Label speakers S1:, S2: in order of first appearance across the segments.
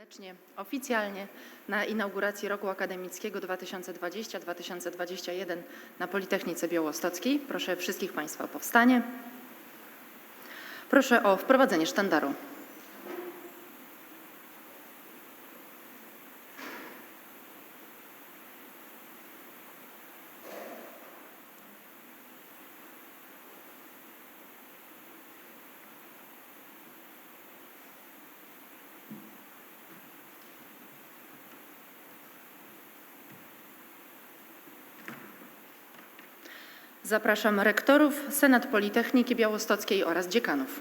S1: Serdecznie, oficjalnie na inauguracji roku akademickiego 2020-2021 na Politechnice Białostockiej. Proszę wszystkich Państwa o powstanie. Proszę o wprowadzenie sztandaru. Zapraszam rektorów, Senat Politechniki Białostockiej oraz dziekanów.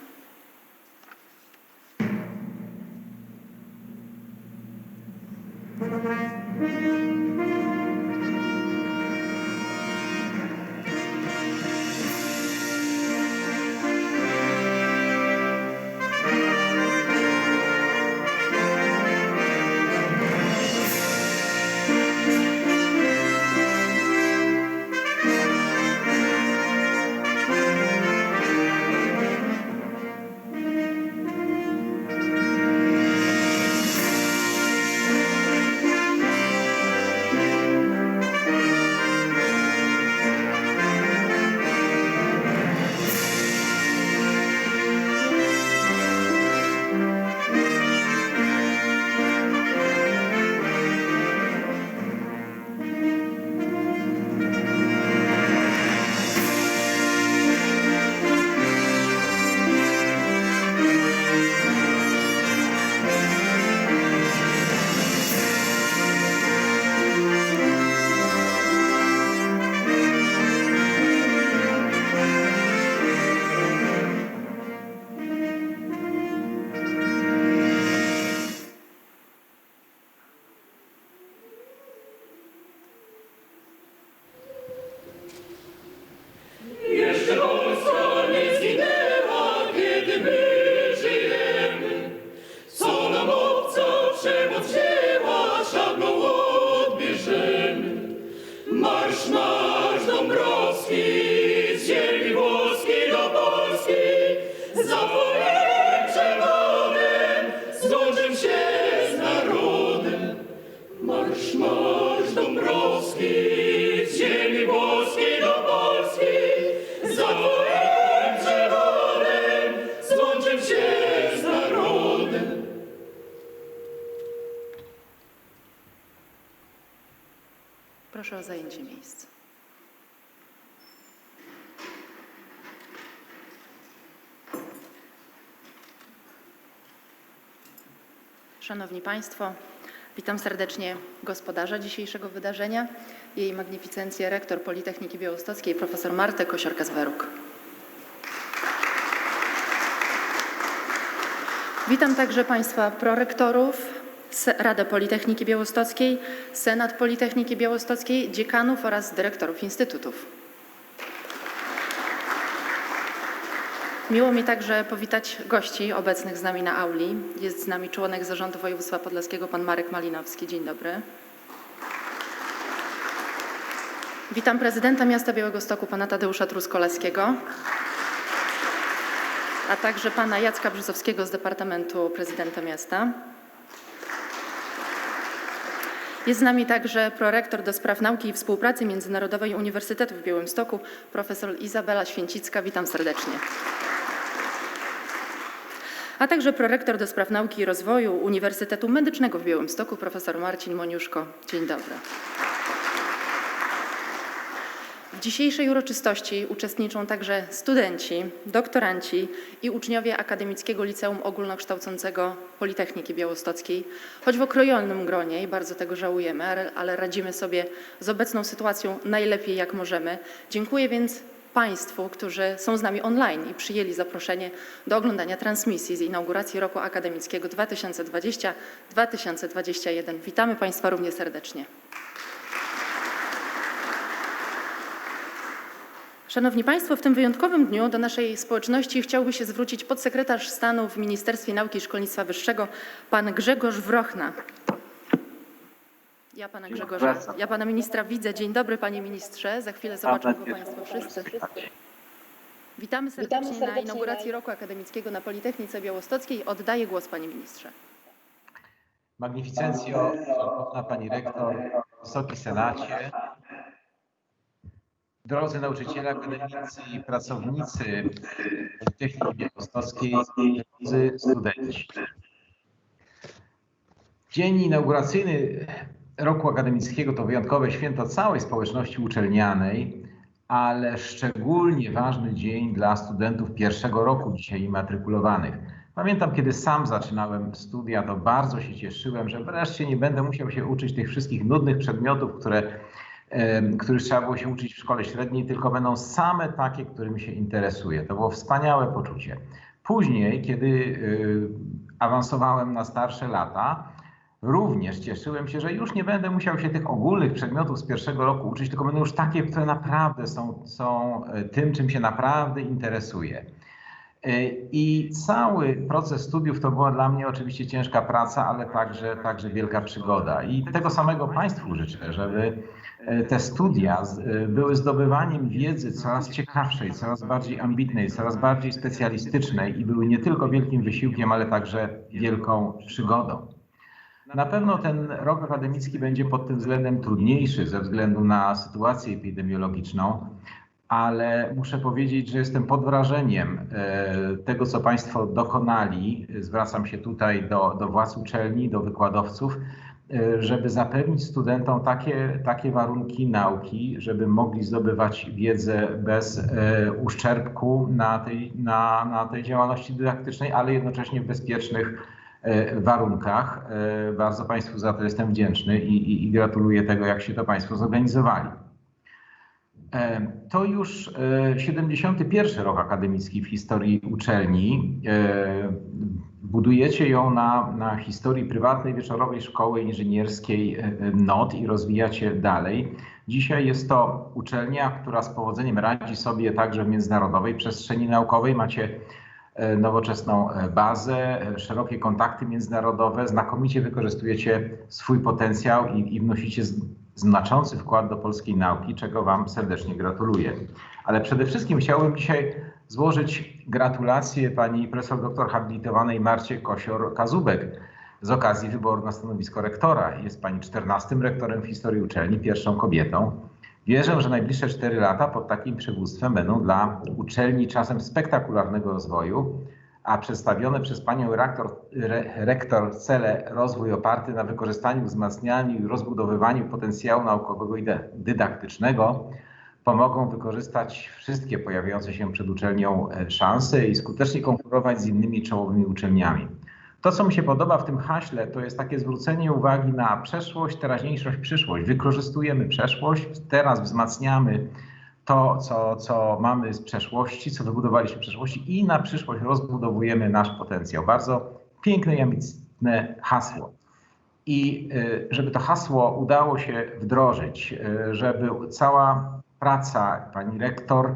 S2: Marsz, marsz Dąbrowski, z ziemi włoskiej do Polski, za twoim przewodem złączę się z narodem. Marsz, marsz Dąbrowski, z ziemi włoskiej do Polski, za twoim przewodem złączę się z narodem.
S1: Proszę o zajęcie miejsc. Szanowni Państwo, witam serdecznie gospodarza dzisiejszego wydarzenia, jej magnificencję rektor Politechniki Białostockiej, profesor Martę Kosiorka-Zweruk. Witam także Państwa prorektorów, Radę Politechniki Białostockiej, Senat Politechniki Białostockiej, dziekanów oraz dyrektorów instytutów. Miło mi także powitać gości obecnych z nami na auli. Jest z nami członek Zarządu Województwa Podlaskiego, pan Marek Malinowski. Dzień dobry. Witam prezydenta miasta Białegostoku, pana Tadeusza Truskolaskiego, a także pana Jacka Brzozowskiego z Departamentu Prezydenta Miasta. Jest z nami także prorektor do spraw nauki i współpracy międzynarodowej Uniwersytetu w Białymstoku, profesor Izabela Święcicka. Witam serdecznie. A także prorektor do spraw nauki i rozwoju Uniwersytetu Medycznego w Białymstoku, profesor Marcin Moniuszko. Dzień dobry. W dzisiejszej uroczystości uczestniczą także studenci, doktoranci i uczniowie Akademickiego Liceum Ogólnokształcącego Politechniki Białostockiej, choć w okrojonym gronie i bardzo tego żałujemy, ale radzimy sobie z obecną sytuacją najlepiej jak możemy. Dziękuję więc Państwu, którzy są z nami online i przyjęli zaproszenie do oglądania transmisji z inauguracji roku akademickiego 2020-2021. Witamy Państwa równie serdecznie. Szanowni Państwo, w tym wyjątkowym dniu do naszej społeczności chciałby się zwrócić podsekretarz stanu w Ministerstwie Nauki i Szkolnictwa Wyższego, pan Grzegorz Wrochna. Ja pana ministra widzę. Dzień dobry, panie ministrze. Za chwilę zobaczą go Państwo wszyscy. Witamy serdecznie na inauguracji roku akademickiego na Politechnice Białostockiej. Oddaję głos, panie ministrze.
S3: Magnificencjo, Szanowna Pani Rektor, Wysoki Senacie, drodzy nauczyciele akademicy i pracownicy Politechniki Białostockiej, drodzy studenci. Dzień inauguracyjny roku akademickiego to wyjątkowe święto całej społeczności uczelnianej, ale szczególnie ważny dzień dla studentów pierwszego roku dzisiaj immatrykulowanych. Pamiętam, kiedy sam zaczynałem studia, to bardzo się cieszyłem, że wreszcie nie będę musiał się uczyć tych wszystkich nudnych przedmiotów, których trzeba było się uczyć w szkole średniej, tylko będą same takie, którymi się interesuję. To było wspaniałe poczucie. Później, kiedy awansowałem na starsze lata, również cieszyłem się, że już nie będę musiał się tych ogólnych przedmiotów z pierwszego roku uczyć, tylko będą już takie, które naprawdę są tym, czym się naprawdę interesuję. I cały proces studiów to była dla mnie oczywiście ciężka praca, ale także wielka przygoda. I tego samego Państwu życzę, żeby te studia były zdobywaniem wiedzy coraz ciekawszej, coraz bardziej ambitnej, coraz bardziej specjalistycznej i były nie tylko wielkim wysiłkiem, ale także wielką przygodą. Na pewno ten rok akademicki będzie pod tym względem trudniejszy ze względu na sytuację epidemiologiczną, ale muszę powiedzieć, że jestem pod wrażeniem tego, co Państwo dokonali. Zwracam się tutaj do władz uczelni, do wykładowców, żeby zapewnić studentom takie warunki nauki, żeby mogli zdobywać wiedzę bez uszczerbku na tej działalności dydaktycznej, ale jednocześnie w bezpiecznych warunkach. Bardzo Państwu za to jestem wdzięczny i gratuluję tego, jak się to Państwo zorganizowali. To już 71. rok akademicki w historii uczelni. Budujecie ją na historii prywatnej wieczorowej szkoły inżynierskiej NOT i rozwijacie dalej. Dzisiaj jest to uczelnia, która z powodzeniem radzi sobie także w międzynarodowej przestrzeni naukowej. Macie nowoczesną bazę, szerokie kontakty międzynarodowe, znakomicie wykorzystujecie swój potencjał i wnosicie znaczący wkład do polskiej nauki, czego Wam serdecznie gratuluję. Ale przede wszystkim chciałbym dzisiaj złożyć gratulacje pani profesor doktor habilitowanej Marcie Kosior-Kazubek z okazji wyboru na stanowisko rektora. Jest pani 14. rektorem w historii uczelni, pierwszą kobietą. Wierzę, że najbliższe 4 lata pod takim przywództwem będą dla uczelni czasem spektakularnego rozwoju, a przedstawione przez panią rektor cele rozwój oparty na wykorzystaniu, wzmacnianiu i rozbudowywaniu potencjału naukowego i dydaktycznego pomogą wykorzystać wszystkie pojawiające się przed uczelnią szanse i skutecznie konkurować z innymi czołowymi uczelniami. To, co mi się podoba w tym haśle, to jest takie zwrócenie uwagi na przeszłość, teraźniejszość, przyszłość. Wykorzystujemy przeszłość, teraz wzmacniamy to, co mamy z przeszłości, co wybudowaliśmy w przeszłości i na przyszłość rozbudowujemy nasz potencjał. Bardzo piękne i ambitne hasło. I żeby to hasło udało się wdrożyć, żeby cała praca pani rektor,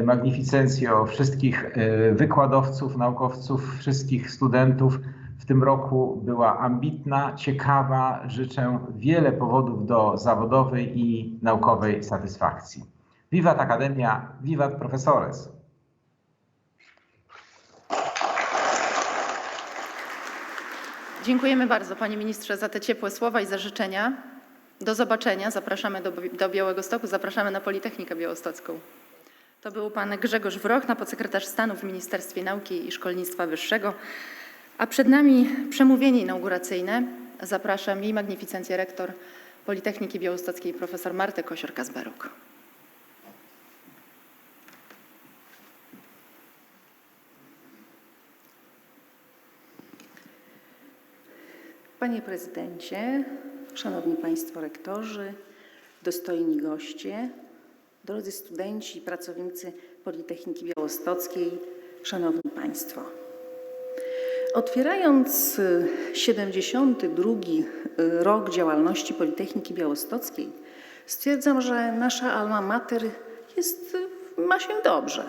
S3: magnificencjo, wszystkich wykładowców, naukowców, wszystkich studentów w tym roku była ambitna, ciekawa. Życzę wiele powodów do zawodowej i naukowej satysfakcji. Vivat Academia, vivat profesores.
S1: Dziękujemy bardzo, panie ministrze, za te ciepłe słowa i za życzenia. Do zobaczenia. Zapraszamy do Białegostoku, zapraszamy na Politechnikę Białostocką. To był pan Grzegorz Wrochna, podsekretarz stanu w Ministerstwie Nauki i Szkolnictwa Wyższego. A przed nami przemówienie inauguracyjne. Zapraszam jej magnificencję rektor Politechniki Białostockiej profesor Martę Kosior-Kazberuk.
S4: Panie prezydencie, szanowni państwo rektorzy, dostojni goście, drodzy studenci i pracownicy Politechniki Białostockiej, szanowni państwo. Otwierając 72. rok działalności Politechniki Białostockiej, stwierdzam, że nasza alma mater ma się dobrze.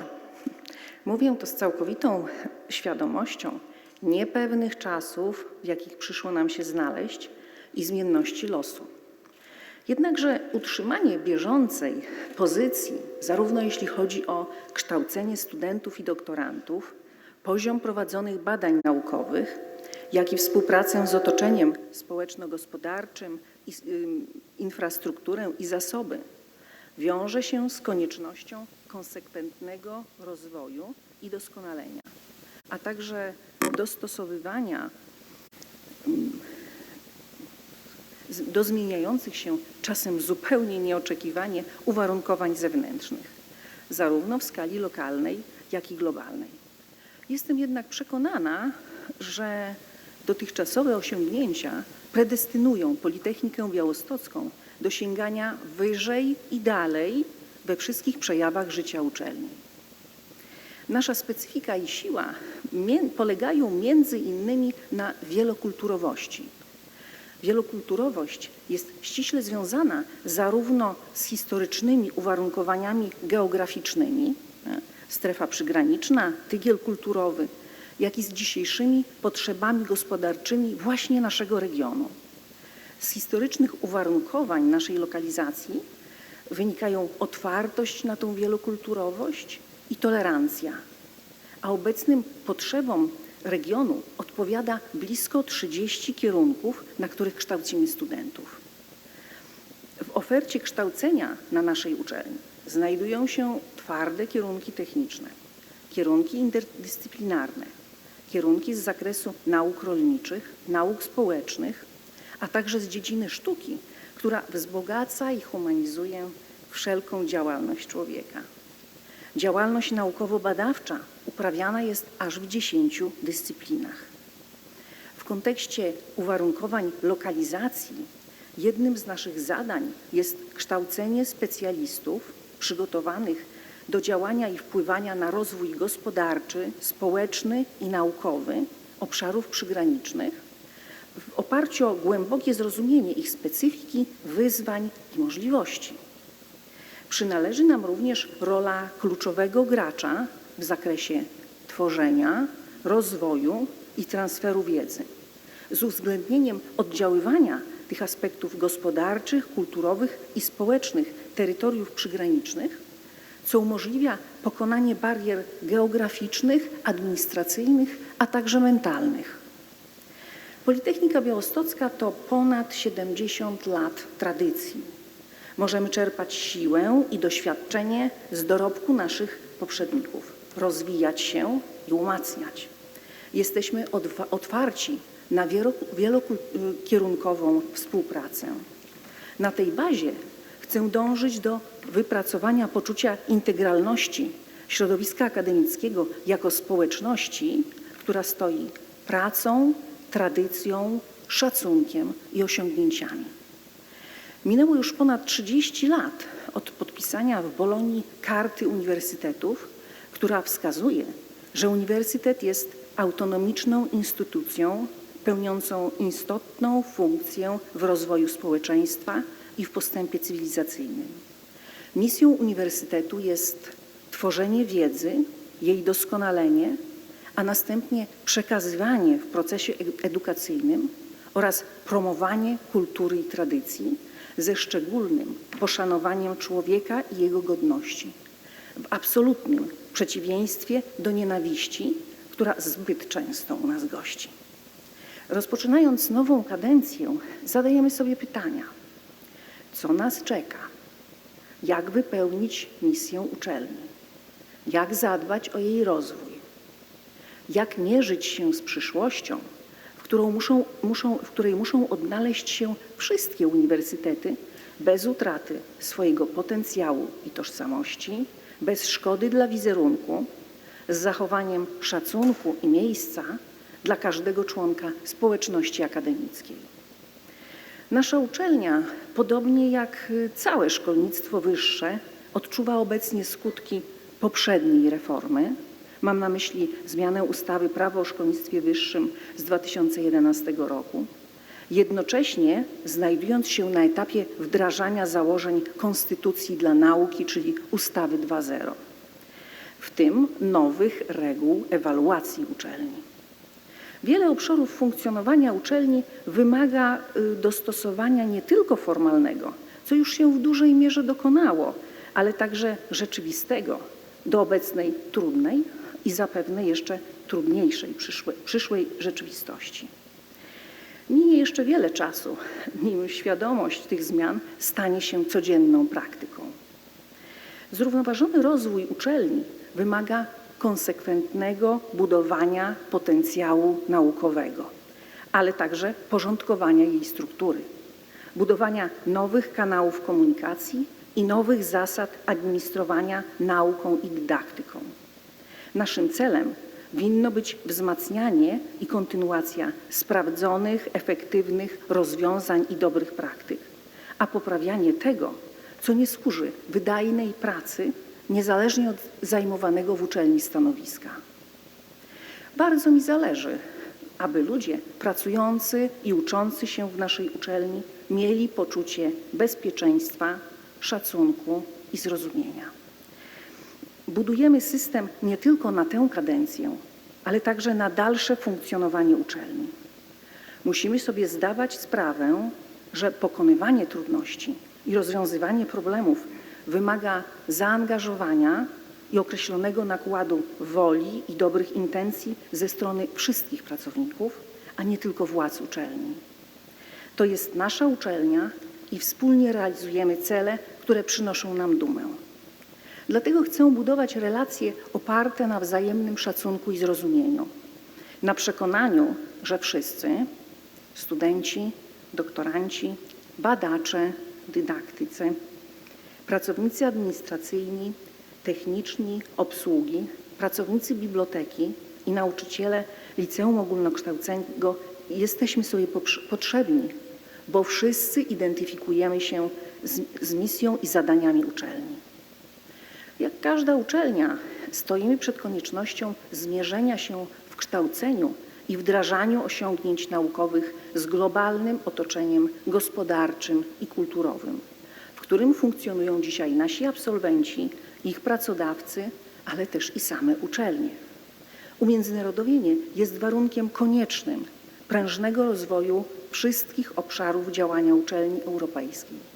S4: Mówię to z całkowitą świadomością niepewnych czasów, w jakich przyszło nam się znaleźć i zmienności losu. Jednakże utrzymanie bieżącej pozycji, zarówno jeśli chodzi o kształcenie studentów i doktorantów, poziom prowadzonych badań naukowych, jak i współpracę z otoczeniem społeczno-gospodarczym, infrastrukturę i zasoby wiąże się z koniecznością konsekwentnego rozwoju i doskonalenia, a także dostosowywania do zmieniających się czasem zupełnie nieoczekiwanie uwarunkowań zewnętrznych, zarówno w skali lokalnej, jak i globalnej. Jestem jednak przekonana, że dotychczasowe osiągnięcia predestynują Politechnikę Białostocką do sięgania wyżej i dalej we wszystkich przejawach życia uczelni. Nasza specyfika i siła polegają między innymi na wielokulturowości. Wielokulturowość jest ściśle związana zarówno z historycznymi uwarunkowaniami geograficznymi, strefa przygraniczna, tygiel kulturowy, jak i z dzisiejszymi potrzebami gospodarczymi właśnie naszego regionu. Z historycznych uwarunkowań naszej lokalizacji wynikają otwartość na tą wielokulturowość i tolerancja, a obecnym potrzebom regionu odpowiada blisko 30 kierunków, na których kształcimy studentów. W ofercie kształcenia na naszej uczelni znajdują się twarde kierunki techniczne, kierunki interdyscyplinarne, kierunki z zakresu nauk rolniczych, nauk społecznych, a także z dziedziny sztuki, która wzbogaca i humanizuje wszelką działalność człowieka. Działalność naukowo-badawcza uprawiana jest aż w 10 dyscyplinach. W kontekście uwarunkowań lokalizacji jednym z naszych zadań jest kształcenie specjalistów przygotowanych do działania i wpływania na rozwój gospodarczy, społeczny i naukowy obszarów przygranicznych w oparciu o głębokie zrozumienie ich specyfiki, wyzwań i możliwości. Przynależy nam również rola kluczowego gracza w zakresie tworzenia, rozwoju i transferu wiedzy, z uwzględnieniem oddziaływania tych aspektów gospodarczych, kulturowych i społecznych terytoriów przygranicznych, co umożliwia pokonanie barier geograficznych, administracyjnych, a także mentalnych. Politechnika Białostocka to ponad 70 lat tradycji. Możemy czerpać siłę i doświadczenie z dorobku naszych poprzedników, rozwijać się i umacniać. Jesteśmy otwarci na wielokierunkową współpracę. Na tej bazie chcę dążyć do wypracowania poczucia integralności środowiska akademickiego jako społeczności, która stoi pracą, tradycją, szacunkiem i osiągnięciami. Minęło już ponad 30 lat od podpisania w Bolonii Karty Uniwersytetów, która wskazuje, że uniwersytet jest autonomiczną instytucją pełniącą istotną funkcję w rozwoju społeczeństwa i w postępie cywilizacyjnym. Misją uniwersytetu jest tworzenie wiedzy, jej doskonalenie, a następnie przekazywanie w procesie edukacyjnym oraz promowanie kultury i tradycji ze szczególnym poszanowaniem człowieka i jego godności, w absolutnym przeciwieństwie do nienawiści, która zbyt często u nas gości. Rozpoczynając nową kadencję, zadajemy sobie pytania: co nas czeka? Jak wypełnić misję uczelni? Jak zadbać o jej rozwój? Jak mierzyć się z przyszłością, w której muszą odnaleźć się wszystkie uniwersytety bez utraty swojego potencjału i tożsamości, bez szkody dla wizerunku, z zachowaniem szacunku i miejsca dla każdego członka społeczności akademickiej. Nasza uczelnia, podobnie jak całe szkolnictwo wyższe, odczuwa obecnie skutki poprzedniej reformy. Mam na myśli zmianę ustawy Prawo o szkolnictwie wyższym z 2011 roku, jednocześnie znajdując się na etapie wdrażania założeń Konstytucji dla nauki, czyli ustawy 2.0, w tym nowych reguł ewaluacji uczelni. Wiele obszarów funkcjonowania uczelni wymaga dostosowania nie tylko formalnego, co już się w dużej mierze dokonało, ale także rzeczywistego do obecnej trudnej i zapewne jeszcze trudniejszej przyszłej rzeczywistości. Minie jeszcze wiele czasu, nim świadomość tych zmian stanie się codzienną praktyką. Zrównoważony rozwój uczelni wymaga konsekwentnego budowania potencjału naukowego, ale także porządkowania jej struktury, budowania nowych kanałów komunikacji i nowych zasad administrowania nauką i dydaktyką. Naszym celem winno być wzmacnianie i kontynuacja sprawdzonych, efektywnych rozwiązań i dobrych praktyk, a poprawianie tego, co nie służy wydajnej pracy, niezależnie od zajmowanego w uczelni stanowiska. Bardzo mi zależy, aby ludzie pracujący i uczący się w naszej uczelni mieli poczucie bezpieczeństwa, szacunku i zrozumienia. Budujemy system nie tylko na tę kadencję, ale także na dalsze funkcjonowanie uczelni. Musimy sobie zdawać sprawę, że pokonywanie trudności i rozwiązywanie problemów wymaga zaangażowania i określonego nakładu woli i dobrych intencji ze strony wszystkich pracowników, a nie tylko władz uczelni. To jest nasza uczelnia i wspólnie realizujemy cele, które przynoszą nam dumę. Dlatego chcę budować relacje oparte na wzajemnym szacunku i zrozumieniu, na przekonaniu, że wszyscy, studenci, doktoranci, badacze, dydaktycy, pracownicy administracyjni, techniczni, obsługi, pracownicy biblioteki i nauczyciele liceum ogólnokształcącego jesteśmy sobie potrzebni, bo wszyscy identyfikujemy się z misją i zadaniami uczelni. Jak każda uczelnia, stoimy przed koniecznością zmierzenia się w kształceniu i wdrażaniu osiągnięć naukowych z globalnym otoczeniem gospodarczym i kulturowym, w którym funkcjonują dzisiaj nasi absolwenci, ich pracodawcy, ale też i same uczelnie. Umiędzynarodowienie jest warunkiem koniecznym prężnego rozwoju wszystkich obszarów działania uczelni europejskiej.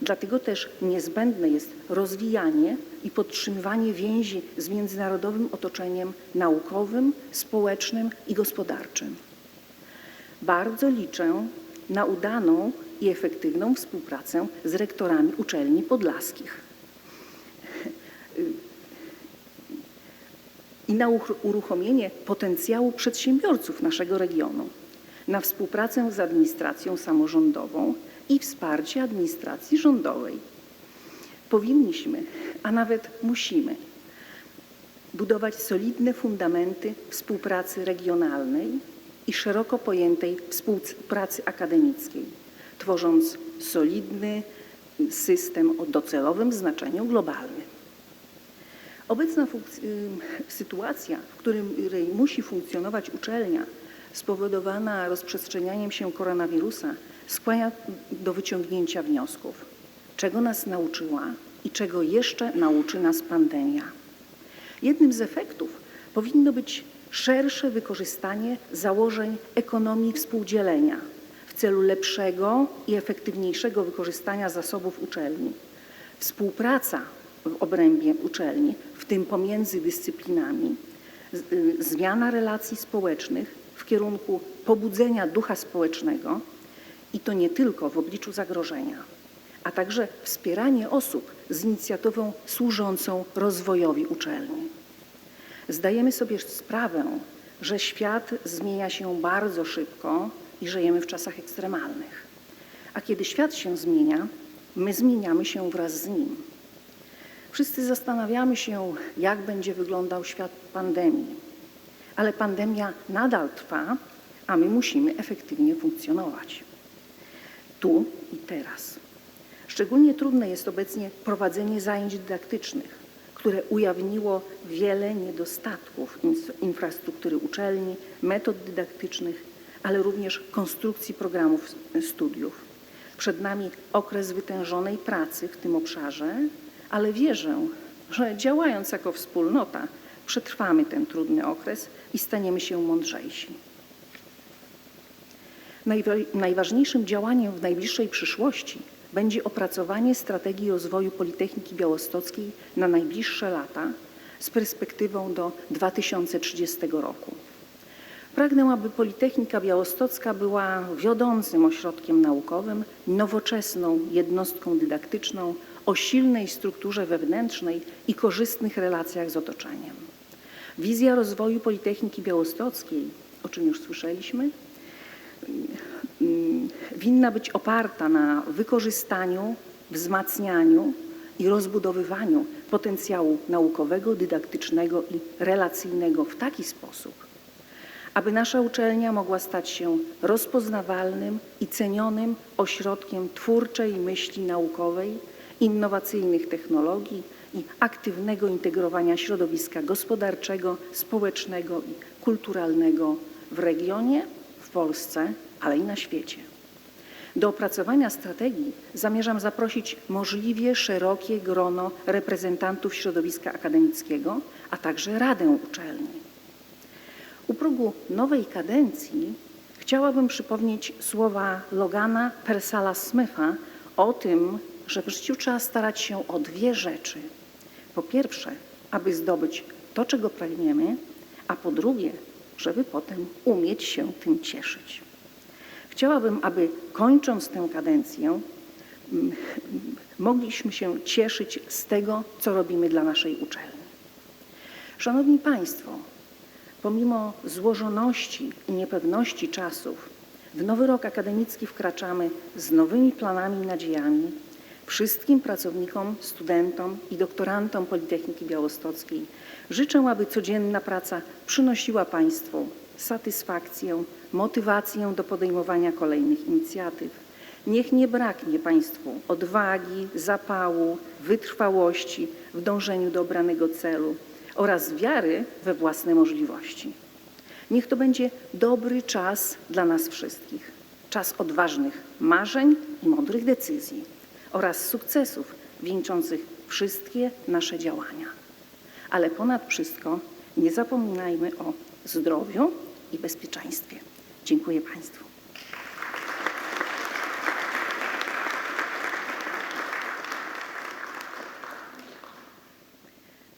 S4: Dlatego też niezbędne jest rozwijanie i podtrzymywanie więzi z międzynarodowym otoczeniem naukowym, społecznym i gospodarczym. Bardzo liczę na udaną i efektywną współpracę z rektorami uczelni podlaskich i na uruchomienie potencjału przedsiębiorców naszego regionu, na współpracę z administracją samorządową i wsparcie administracji rządowej. Powinniśmy, a nawet musimy, budować solidne fundamenty współpracy regionalnej i szeroko pojętej współpracy akademickiej, tworząc solidny system o docelowym znaczeniu globalnym. Obecna sytuacja, w której musi funkcjonować uczelnia, spowodowana rozprzestrzenianiem się koronawirusa, skłania do wyciągnięcia wniosków, czego nas nauczyła i czego jeszcze nauczy nas pandemia. Jednym z efektów powinno być szersze wykorzystanie założeń ekonomii współdzielenia w celu lepszego i efektywniejszego wykorzystania zasobów uczelni. Współpraca w obrębie uczelni, w tym pomiędzy dyscyplinami, zmiana relacji społecznych w kierunku pobudzenia ducha społecznego i to nie tylko w obliczu zagrożenia, a także wspieranie osób z inicjatywą służącą rozwojowi uczelni. Zdajemy sobie sprawę, że świat zmienia się bardzo szybko i żyjemy w czasach ekstremalnych. A kiedy świat się zmienia, my zmieniamy się wraz z nim. Wszyscy zastanawiamy się, jak będzie wyglądał świat pandemii, ale pandemia nadal trwa, a my musimy efektywnie funkcjonować. Tu i teraz. Szczególnie trudne jest obecnie prowadzenie zajęć dydaktycznych, które ujawniło wiele niedostatków infrastruktury uczelni, metod dydaktycznych, ale również konstrukcji programów studiów. Przed nami okres wytężonej pracy w tym obszarze, ale wierzę, że działając jako wspólnota przetrwamy ten trudny okres i staniemy się mądrzejsi. Najważniejszym działaniem w najbliższej przyszłości będzie opracowanie strategii rozwoju Politechniki Białostockiej na najbliższe lata z perspektywą do 2030 roku. Pragnę, aby Politechnika Białostocka była wiodącym ośrodkiem naukowym, nowoczesną jednostką dydaktyczną o silnej strukturze wewnętrznej i korzystnych relacjach z otoczeniem. Wizja rozwoju Politechniki Białostockiej, o czym już słyszeliśmy, winna być oparta na wykorzystaniu, wzmacnianiu i rozbudowywaniu potencjału naukowego, dydaktycznego i relacyjnego w taki sposób, aby nasza uczelnia mogła stać się rozpoznawalnym i cenionym ośrodkiem twórczej myśli naukowej, innowacyjnych technologii i aktywnego integrowania środowiska gospodarczego, społecznego i kulturalnego w regionie, w Polsce, ale i na świecie. Do opracowania strategii zamierzam zaprosić możliwie szerokie grono reprezentantów środowiska akademickiego, a także Radę Uczelni. U progu nowej kadencji chciałabym przypomnieć słowa Logana Pearsalla Smitha o tym, że w życiu trzeba starać się o dwie rzeczy. Po pierwsze, aby zdobyć to, czego pragniemy, a po drugie, żeby potem umieć się tym cieszyć. Chciałabym, aby kończąc tę kadencję, mogliśmy się cieszyć z tego, co robimy dla naszej uczelni. Szanowni Państwo, pomimo złożoności i niepewności czasów, w nowy rok akademicki wkraczamy z nowymi planami i nadziejami. Wszystkim pracownikom, studentom i doktorantom Politechniki Białostockiej życzę, aby codzienna praca przynosiła Państwu satysfakcję, motywację do podejmowania kolejnych inicjatyw. Niech nie braknie Państwu odwagi, zapału, wytrwałości w dążeniu do obranego celu oraz wiary we własne możliwości. Niech to będzie dobry czas dla nas wszystkich. Czas odważnych marzeń i mądrych decyzji oraz sukcesów wieńczących wszystkie nasze działania. Ale ponad wszystko nie zapominajmy o zdrowiu i bezpieczeństwie. Dziękuję Państwu.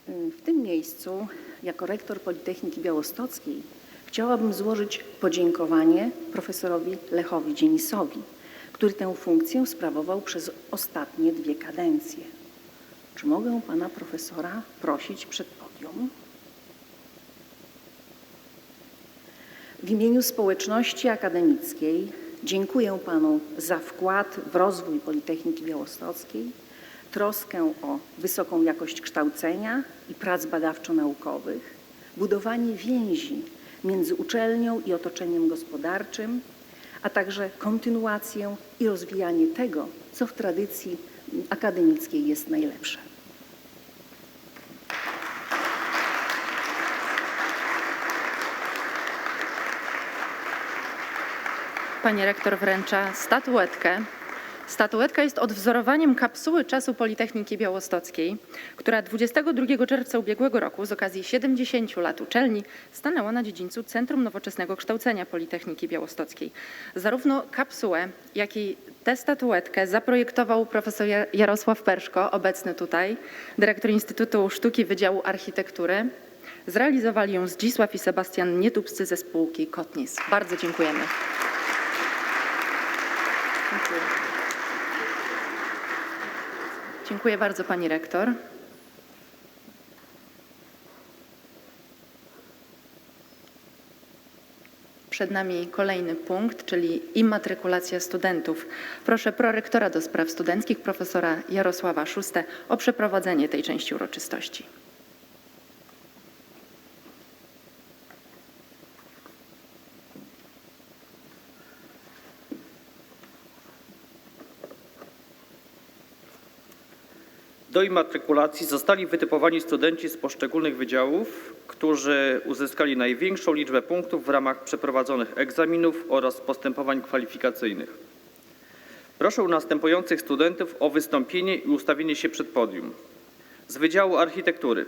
S4: W tym miejscu, jako rektor Politechniki Białostockiej, chciałabym złożyć podziękowanie profesorowi Lechowi Dzienisowi, który tę funkcję sprawował przez ostatnie 2 kadencje. Czy mogę pana profesora prosić przed podium? W imieniu społeczności akademickiej dziękuję panu za wkład w rozwój Politechniki Białostockiej, troskę o wysoką jakość kształcenia i prac badawczo-naukowych, budowanie więzi między uczelnią i otoczeniem gospodarczym, a także kontynuację i rozwijanie tego, co w tradycji akademickiej jest najlepsze.
S1: Pani rektor wręcza statuetkę. Statuetka jest odwzorowaniem kapsuły czasu Politechniki Białostockiej, która 22 czerwca ubiegłego roku z okazji 70 lat uczelni stanęła na dziedzińcu Centrum Nowoczesnego Kształcenia Politechniki Białostockiej. Zarówno kapsułę, jak i tę statuetkę zaprojektował profesor Jarosław Perszko, obecny tutaj, dyrektor Instytutu Sztuki Wydziału Architektury. Zrealizowali ją Zdzisław i Sebastian Nietubscy ze spółki Kotnis. Bardzo dziękujemy. Dziękuję. Dziękuję bardzo pani rektor. Przed nami kolejny punkt, czyli immatrykulacja studentów. Proszę prorektora do spraw studenckich, profesora Jarosława Szustę o przeprowadzenie tej części uroczystości.
S5: Do immatrykulacji zostali wytypowani studenci z poszczególnych wydziałów, którzy uzyskali największą liczbę punktów w ramach przeprowadzonych egzaminów oraz postępowań kwalifikacyjnych. Proszę następujących studentów o wystąpienie i ustawienie się przed podium. Z Wydziału Architektury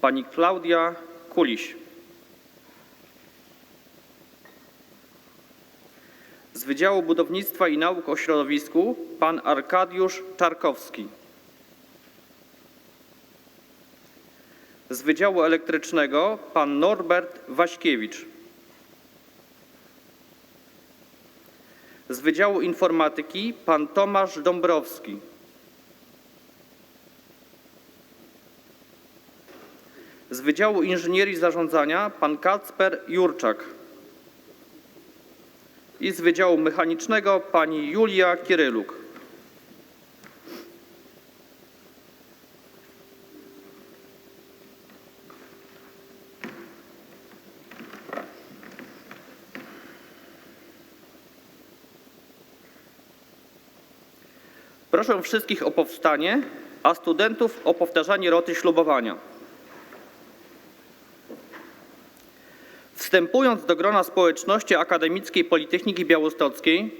S5: pani Klaudia Kuliś. Z Wydziału Budownictwa i Nauk o Środowisku pan Arkadiusz Czarkowski. Z Wydziału Elektrycznego pan Norbert Waśkiewicz. Z Wydziału Informatyki pan Tomasz Dąbrowski. Z Wydziału Inżynierii i Zarządzania pan Kacper Jurczak. I z Wydziału Mechanicznego pani Julia Kieryluk. Proszę wszystkich o powstanie, a studentów o powtarzanie roty ślubowania. Wstępując do grona społeczności akademickiej Politechniki Białostockiej,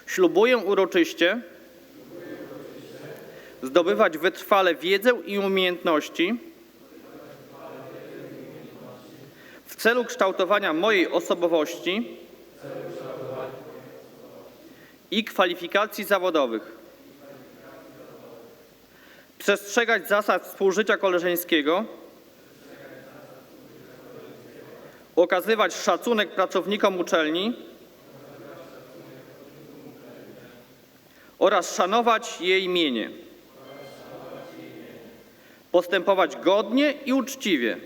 S5: ślubuję uroczyście zdobywać wytrwale wiedzę i umiejętności w celu kształtowania mojej osobowości i kwalifikacji zawodowych, przestrzegać zasad współżycia koleżeńskiego, okazywać szacunek pracownikom uczelni oraz szanować jej mienie, postępować godnie i uczciwie,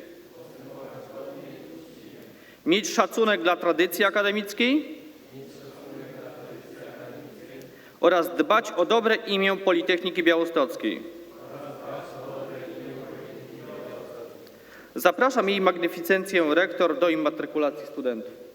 S5: mieć szacunek dla tradycji akademickiej oraz dbać o dobre imię Politechniki Białostockiej. Zapraszam jej magnificencję rektor do immatrykulacji studentów.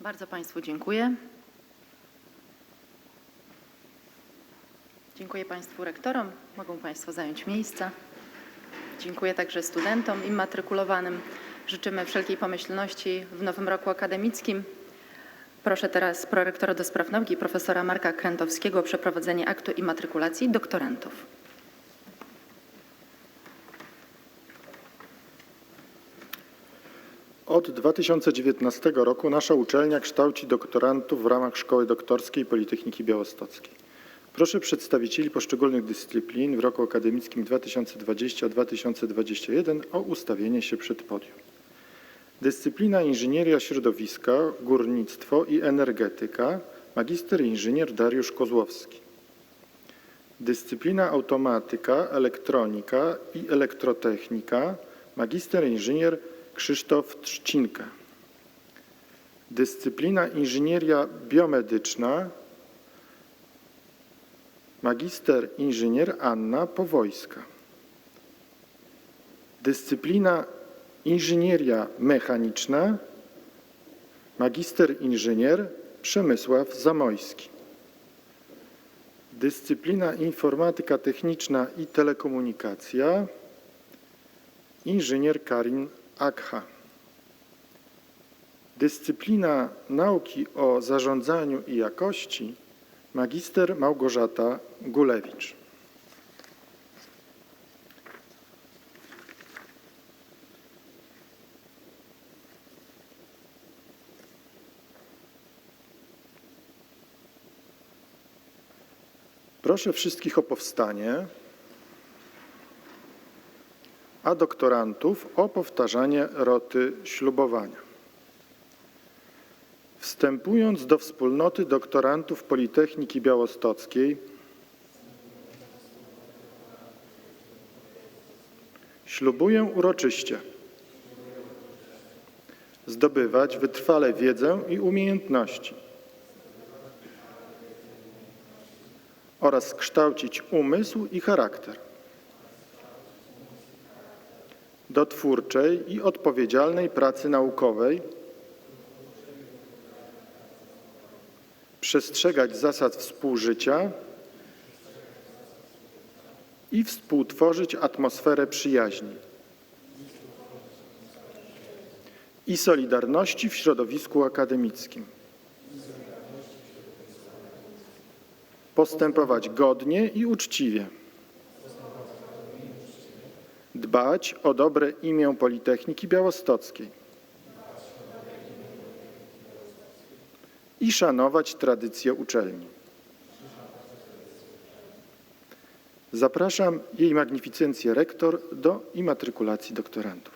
S1: Bardzo Państwu dziękuję. Dziękuję Państwu rektorom. Mogą Państwo zająć miejsca. Dziękuję także studentom immatrykulowanym. Życzymy wszelkiej pomyślności w nowym roku akademickim. Proszę teraz prorektora do spraw nauki, profesora Marka Krętowskiego o przeprowadzenie aktu immatrykulacji doktorantów.
S6: Od 2019 roku nasza uczelnia kształci doktorantów w ramach Szkoły Doktorskiej Politechniki Białostockiej. Proszę przedstawicieli poszczególnych dyscyplin w roku akademickim 2020-2021 o ustawienie się przed podium. Dyscyplina Inżynieria Środowiska, Górnictwo i Energetyka, magister inżynier Dariusz Kozłowski. Dyscyplina Automatyka, Elektronika i Elektrotechnika, magister inżynier Krzysztof Trzcinka. Dyscyplina Inżynieria Biomedyczna, magister inżynier Anna Powojska. Dyscyplina Inżynieria Mechaniczna, magister inżynier Przemysław Zamojski. Dyscyplina Informatyka Techniczna i Telekomunikacja, inżynier Karin Akha. Dyscyplina Nauki o Zarządzaniu i Jakości, magister Małgorzata Gulewicz. Proszę wszystkich o powstanie, a doktorantów o powtarzanie roty ślubowania. Wstępując do wspólnoty doktorantów Politechniki Białostockiej, Ślubuję uroczyście zdobywać wytrwale wiedzę i umiejętności oraz kształcić umysł i charakter do twórczej i odpowiedzialnej pracy naukowej, przestrzegać zasad współżycia i współtworzyć atmosferę przyjaźni i solidarności w środowisku akademickim. Postępować godnie i uczciwie. Dbać o dobre imię Politechniki Białostockiej. I szanować tradycje uczelni. Zapraszam Jej Magnificencję Rektor do immatrykulacji doktorantów.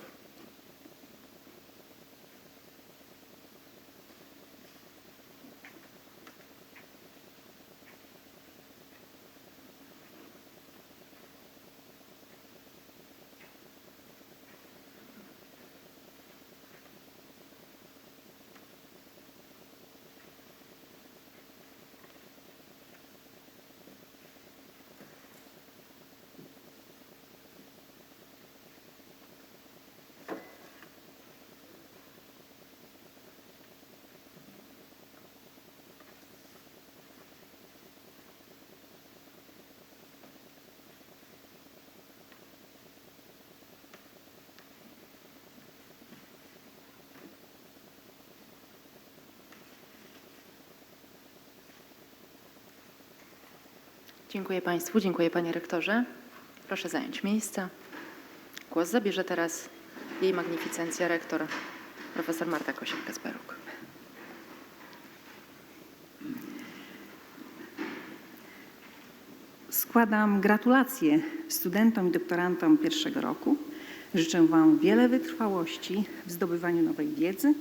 S1: Dziękuję Państwu, dziękuję Panie Rektorze. Proszę zająć miejsca. Głos zabierze teraz Jej Magnificencja Rektor, profesor Marta Kosiak-Kasperuk.
S4: Składam gratulacje studentom i doktorantom pierwszego roku. Życzę Wam wiele wytrwałości w zdobywaniu nowej wiedzy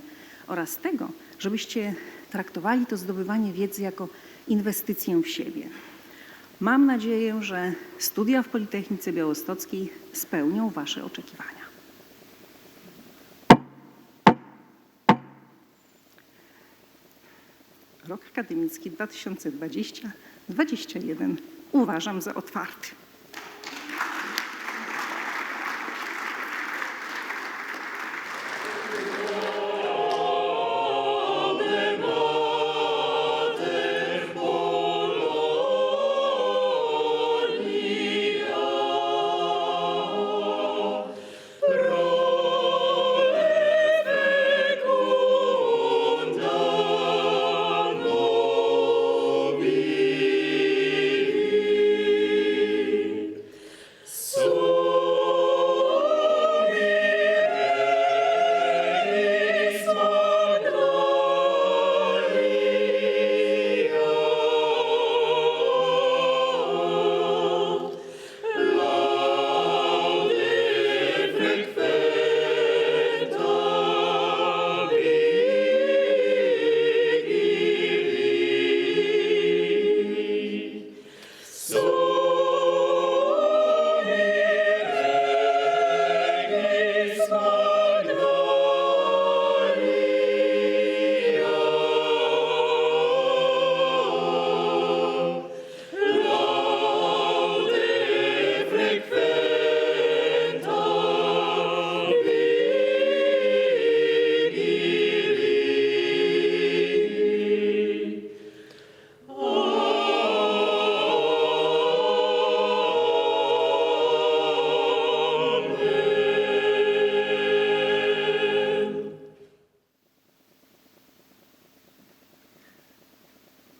S4: oraz tego, żebyście traktowali to zdobywanie wiedzy jako inwestycję w siebie. Mam nadzieję, że studia w Politechnice Białostockiej spełnią Wasze oczekiwania. Rok akademicki 2020-2021 uważam za otwarty.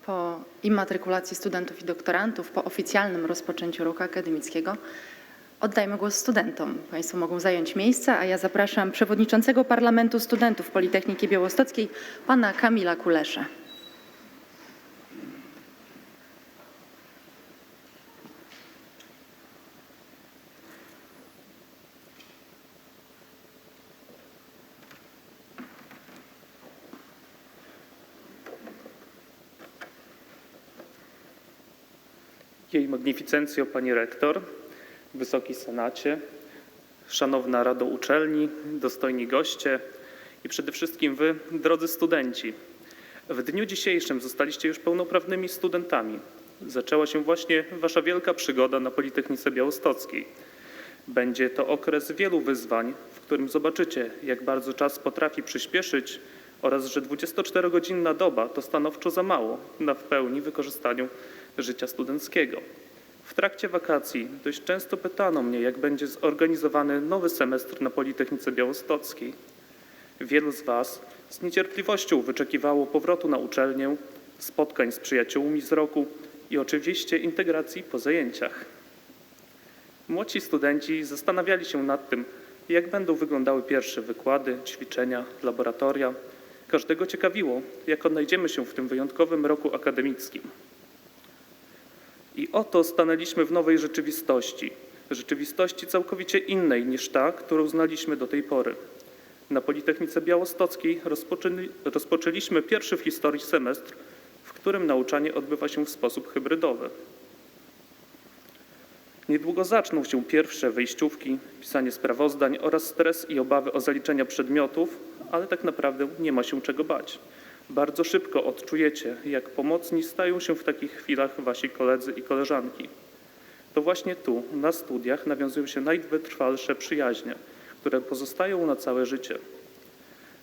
S1: Po immatrykulacji studentów i doktorantów, po oficjalnym rozpoczęciu roku akademickiego oddajmy głos studentom. Państwo mogą zająć miejsca, a ja zapraszam przewodniczącego Parlamentu Studentów Politechniki Białostockiej, pana Kamila Kuleszę.
S7: Jej Magnificencjo Pani Rektor, Wysoki Senacie, Szanowna Rado Uczelni, dostojni goście i przede wszystkim wy, drodzy studenci. W dniu dzisiejszym zostaliście już pełnoprawnymi studentami. Zaczęła się właśnie wasza wielka przygoda na Politechnice Białostockiej. Będzie to okres wielu wyzwań, w którym zobaczycie, jak bardzo czas potrafi przyspieszyć oraz że 24-godzinna doba to stanowczo za mało na w pełni wykorzystaniu życia studenckiego. W trakcie wakacji dość często pytano mnie, jak będzie zorganizowany nowy semestr na Politechnice Białostockiej. Wielu z was z niecierpliwością wyczekiwało powrotu na uczelnię, spotkań z przyjaciółmi z roku i oczywiście integracji po zajęciach. Młodsi studenci zastanawiali się nad tym, jak będą wyglądały pierwsze wykłady, ćwiczenia, laboratoria. Każdego ciekawiło, jak odnajdziemy się w tym wyjątkowym roku akademickim. I oto stanęliśmy w nowej rzeczywistości całkowicie innej niż ta, którą znaliśmy do tej pory. Na Politechnice Białostockiej rozpoczęliśmy pierwszy w historii semestr, w którym nauczanie odbywa się w sposób hybrydowy. Niedługo zaczną się pierwsze wejściówki, pisanie sprawozdań oraz stres i obawy o zaliczenia przedmiotów, ale tak naprawdę nie ma się czego bać. Bardzo szybko odczujecie, jak pomocni stają się w takich chwilach wasi koledzy i koleżanki. To właśnie tu, na studiach, nawiązują się najwytrwalsze przyjaźnie, które pozostają na całe życie.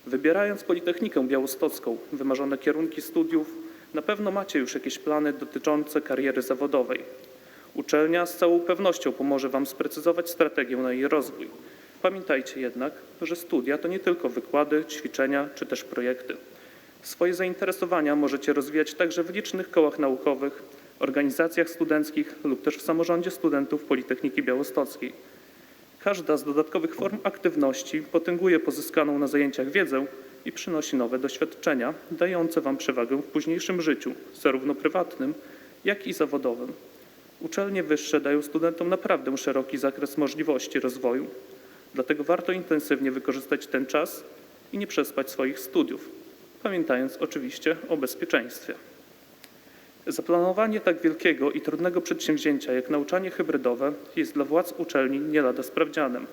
S7: Wybierając Politechnikę Białostocką, wymarzone kierunki studiów, na pewno macie już jakieś plany dotyczące kariery zawodowej. Uczelnia z całą pewnością pomoże wam sprecyzować strategię na jej rozwój. Pamiętajcie jednak, że studia to nie tylko wykłady, ćwiczenia czy też projekty. Swoje zainteresowania możecie rozwijać także w licznych kołach naukowych, organizacjach studenckich lub też w samorządzie studentów Politechniki Białostockiej. Każda z dodatkowych form aktywności potęguje pozyskaną na zajęciach wiedzę i przynosi nowe doświadczenia, dające wam przewagę w późniejszym życiu, zarówno prywatnym, jak i zawodowym. Uczelnie wyższe dają studentom naprawdę szeroki zakres możliwości rozwoju. Dlatego warto intensywnie wykorzystać ten czas i nie przespać swoich studiów, pamiętając oczywiście o bezpieczeństwie. Zaplanowanie tak wielkiego i trudnego przedsięwzięcia jak nauczanie hybrydowe jest dla władz uczelni nie lada sprawdzianem.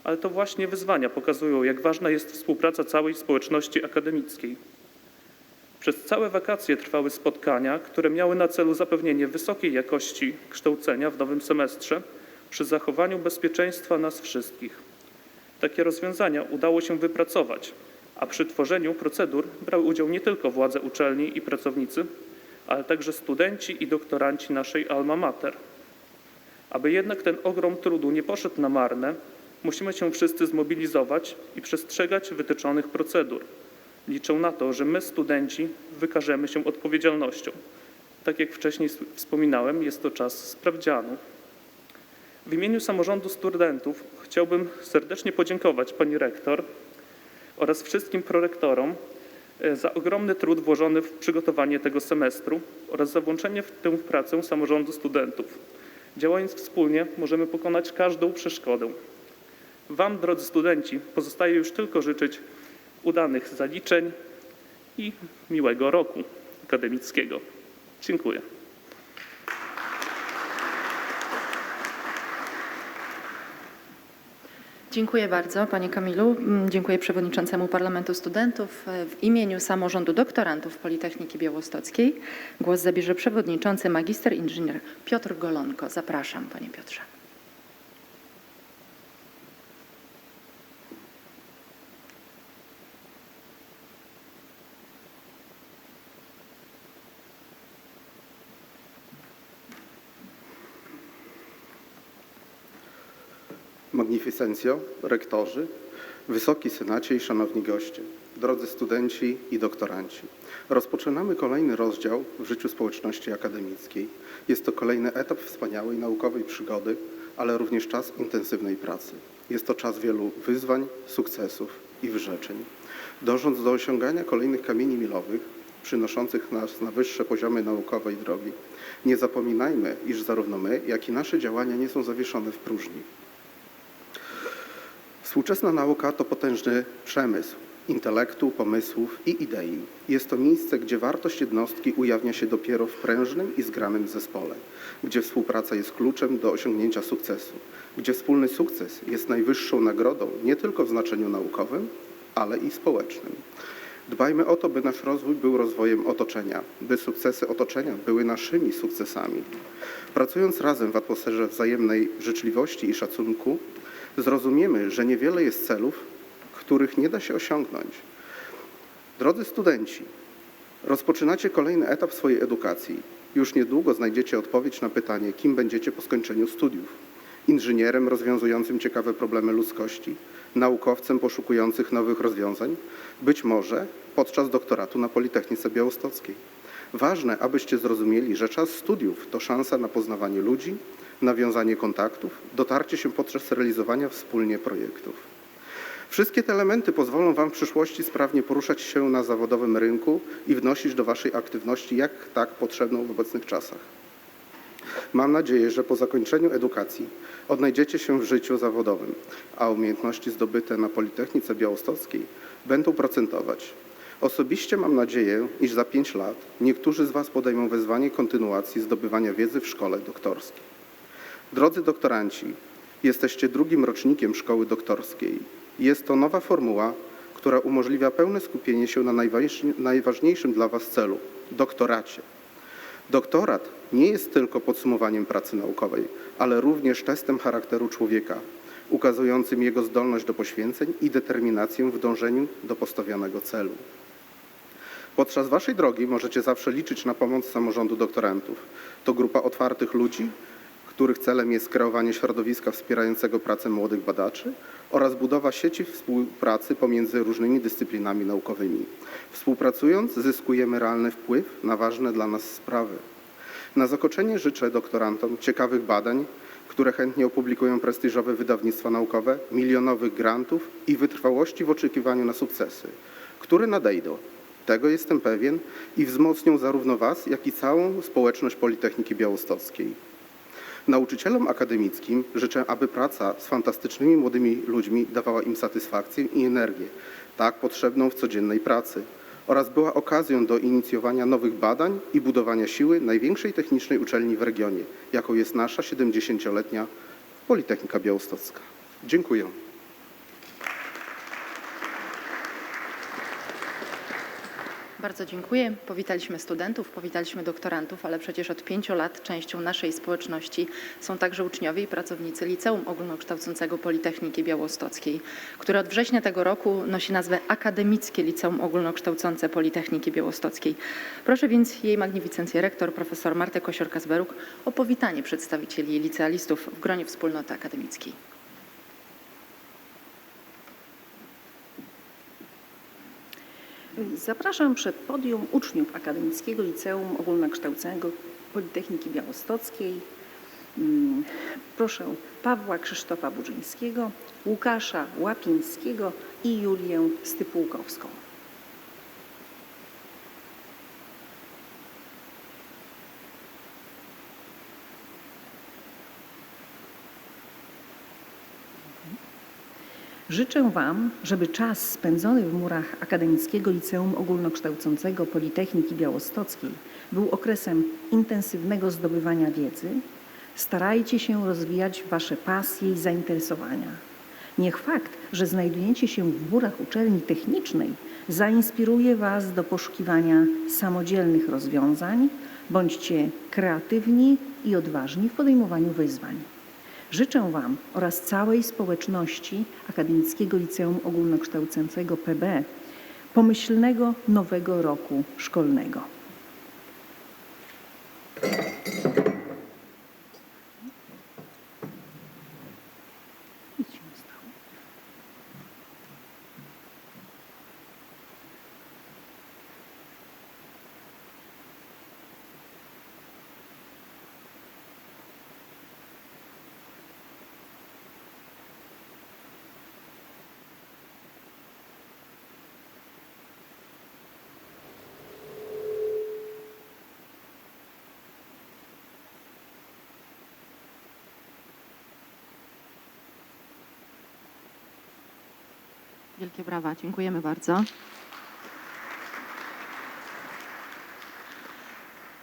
S7: Ale to właśnie wyzwania pokazują, jak ważna jest współpraca całej społeczności akademickiej. Przez całe wakacje trwały spotkania, które miały na celu zapewnienie wysokiej jakości kształcenia w nowym semestrze przy zachowaniu bezpieczeństwa nas wszystkich. Takie rozwiązania udało się wypracować, a przy tworzeniu procedur brały udział nie tylko władze uczelni i pracownicy, ale także studenci i doktoranci naszej alma mater. Aby jednak ten ogrom trudu nie poszedł na marne, musimy się wszyscy zmobilizować i przestrzegać wytyczonych procedur. Liczę na to, że my, studenci, wykażemy się odpowiedzialnością. Tak jak wcześniej wspominałem, jest to czas sprawdzianu. W imieniu samorządu studentów chciałbym serdecznie podziękować pani rektor oraz wszystkim prorektorom za ogromny trud włożony w przygotowanie tego semestru oraz za włączenie w tę pracę samorządu studentów. Działając wspólnie, możemy pokonać każdą przeszkodę. Wam, drodzy studenci, pozostaje już tylko życzyć udanych zaliczeń i miłego roku akademickiego. Dziękuję.
S1: Dziękuję bardzo, panie Kamilu. Dziękuję przewodniczącemu Parlamentu Studentów. W imieniu samorządu doktorantów Politechniki Białostockiej głos zabierze przewodniczący magister inżynier Piotr Golonko. Zapraszam, panie Piotrze.
S8: Magnificencjo, rektorzy, Wysoki Senacie i szanowni goście, drodzy studenci i doktoranci. Rozpoczynamy kolejny rozdział w życiu społeczności akademickiej. Jest to kolejny etap wspaniałej naukowej przygody, ale również czas intensywnej pracy. Jest to czas wielu wyzwań, sukcesów i wyrzeczeń. Dążąc do osiągania kolejnych kamieni milowych, przynoszących nas na wyższe poziomy naukowej drogi, nie zapominajmy, iż zarówno my, jak i nasze działania nie są zawieszone w próżni. Współczesna nauka to potężny przemysł. intelektu, pomysłów i idei. Jest to miejsce, gdzie wartość jednostki ujawnia się dopiero w prężnym i zgranym zespole, gdzie współpraca jest kluczem do osiągnięcia sukcesu, gdzie wspólny sukces jest najwyższą nagrodą nie tylko w znaczeniu naukowym, ale i społecznym. Dbajmy o to, by nasz rozwój był rozwojem otoczenia, by sukcesy otoczenia były naszymi sukcesami. Pracując razem w atmosferze wzajemnej życzliwości i szacunku, zrozumiemy, że niewiele jest celów, których nie da się osiągnąć. Drodzy studenci, rozpoczynacie kolejny etap swojej edukacji. Już niedługo znajdziecie odpowiedź na pytanie, kim będziecie po skończeniu studiów. Inżynierem rozwiązującym ciekawe problemy ludzkości, naukowcem poszukujących nowych rozwiązań, być może podczas doktoratu na Politechnice Białostockiej. Ważne, abyście zrozumieli, że czas studiów to szansa na poznawanie ludzi, nawiązanie kontaktów, dotarcie się podczas realizowania wspólnie projektów. Wszystkie te elementy pozwolą Wam w przyszłości sprawnie poruszać się na zawodowym rynku i wnosić do Waszej aktywności jak tak potrzebną w obecnych czasach. Mam nadzieję, że po zakończeniu edukacji odnajdziecie się w życiu zawodowym, a umiejętności zdobyte na Politechnice Białostockiej będą procentować. Osobiście mam nadzieję, iż za 5 lat niektórzy z Was podejmą wyzwanie kontynuacji zdobywania wiedzy w szkole doktorskiej. Drodzy doktoranci, jesteście drugim rocznikiem szkoły doktorskiej. Jest to nowa formuła, która umożliwia pełne skupienie się na najważniejszym dla Was celu – doktoracie. Doktorat nie jest tylko podsumowaniem pracy naukowej, ale również testem charakteru człowieka, ukazującym jego zdolność do poświęceń i determinację w dążeniu do postawionego celu. Podczas Waszej drogi możecie zawsze liczyć na pomoc samorządu doktorantów. To grupa otwartych ludzi, których celem jest kreowanie środowiska wspierającego pracę młodych badaczy oraz budowa sieci współpracy pomiędzy różnymi dyscyplinami naukowymi. Współpracując zyskujemy realny wpływ na ważne dla nas sprawy. Na zakończenie życzę doktorantom ciekawych badań, które chętnie opublikują prestiżowe wydawnictwa naukowe, milionowych grantów i wytrwałości w oczekiwaniu na sukcesy, które nadejdą. Tego jestem pewien i wzmocnią zarówno Was, jak i całą społeczność Politechniki Białostockiej. Nauczycielom akademickim życzę, aby praca z fantastycznymi młodymi ludźmi dawała im satysfakcję i energię, tak potrzebną w codziennej pracy, oraz była okazją do inicjowania nowych badań i budowania siły największej technicznej uczelni w regionie, jaką jest nasza 70-letnia Politechnika Białostocka. Dziękuję.
S1: Bardzo dziękuję. Powitaliśmy studentów, powitaliśmy doktorantów, ale przecież od 5 lat częścią naszej społeczności są także uczniowie i pracownicy Liceum Ogólnokształcącego Politechniki Białostockiej, które od września tego roku nosi nazwę Akademickie Liceum Ogólnokształcące Politechniki Białostockiej. Proszę więc jej magnificencję rektor, profesor Martę Kosior-Kazberuk o powitanie przedstawicieli licealistów w gronie wspólnoty akademickiej.
S4: Zapraszam przed podium uczniów Akademickiego Liceum Ogólnokształcącego Politechniki Białostockiej. Proszę Pawła Krzysztofa Burzyńskiego, Łukasza Łapińskiego i Julię Stypułkowską. Życzę Wam, żeby czas spędzony w murach Akademickiego Liceum Ogólnokształcącego Politechniki Białostockiej był okresem intensywnego zdobywania wiedzy. Starajcie się rozwijać Wasze pasje i zainteresowania. Niech fakt, że znajdujecie się w murach uczelni technicznej, zainspiruje Was do poszukiwania samodzielnych rozwiązań. Bądźcie kreatywni i odważni w podejmowaniu wyzwań. Życzę Wam oraz całej społeczności Akademickiego Liceum Ogólnokształcącego PB pomyślnego nowego roku szkolnego.
S1: Wielkie brawa, dziękujemy bardzo.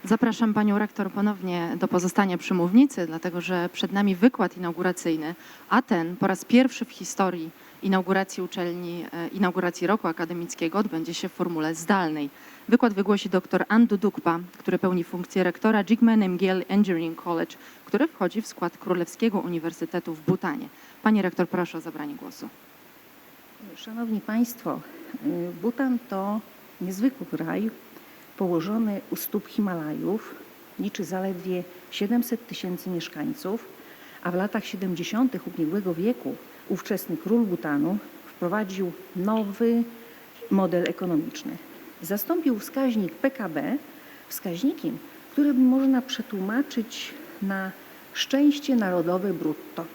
S1: Zapraszam panią rektor ponownie do pozostania przy mównicy, dlatego że przed nami wykład inauguracyjny, a ten po raz pierwszy w historii inauguracji uczelni, inauguracji roku akademickiego odbędzie się w formule zdalnej. Wykład wygłosi dr Andu Dukpa, który pełni funkcję rektora Jigme Namgyal Engineering College, który wchodzi w skład Królewskiego Uniwersytetu w Bhutanie. Pani rektor, proszę o zabranie głosu.
S4: Szanowni Państwo, Bhutan to niezwykły kraj położony u stóp Himalajów, liczy zaledwie 700 tysięcy mieszkańców, a w latach 70. ubiegłego wieku ówczesny król Bhutanu wprowadził nowy model ekonomiczny. Zastąpił wskaźnik PKB wskaźnikiem, który można przetłumaczyć na szczęście narodowe brutto.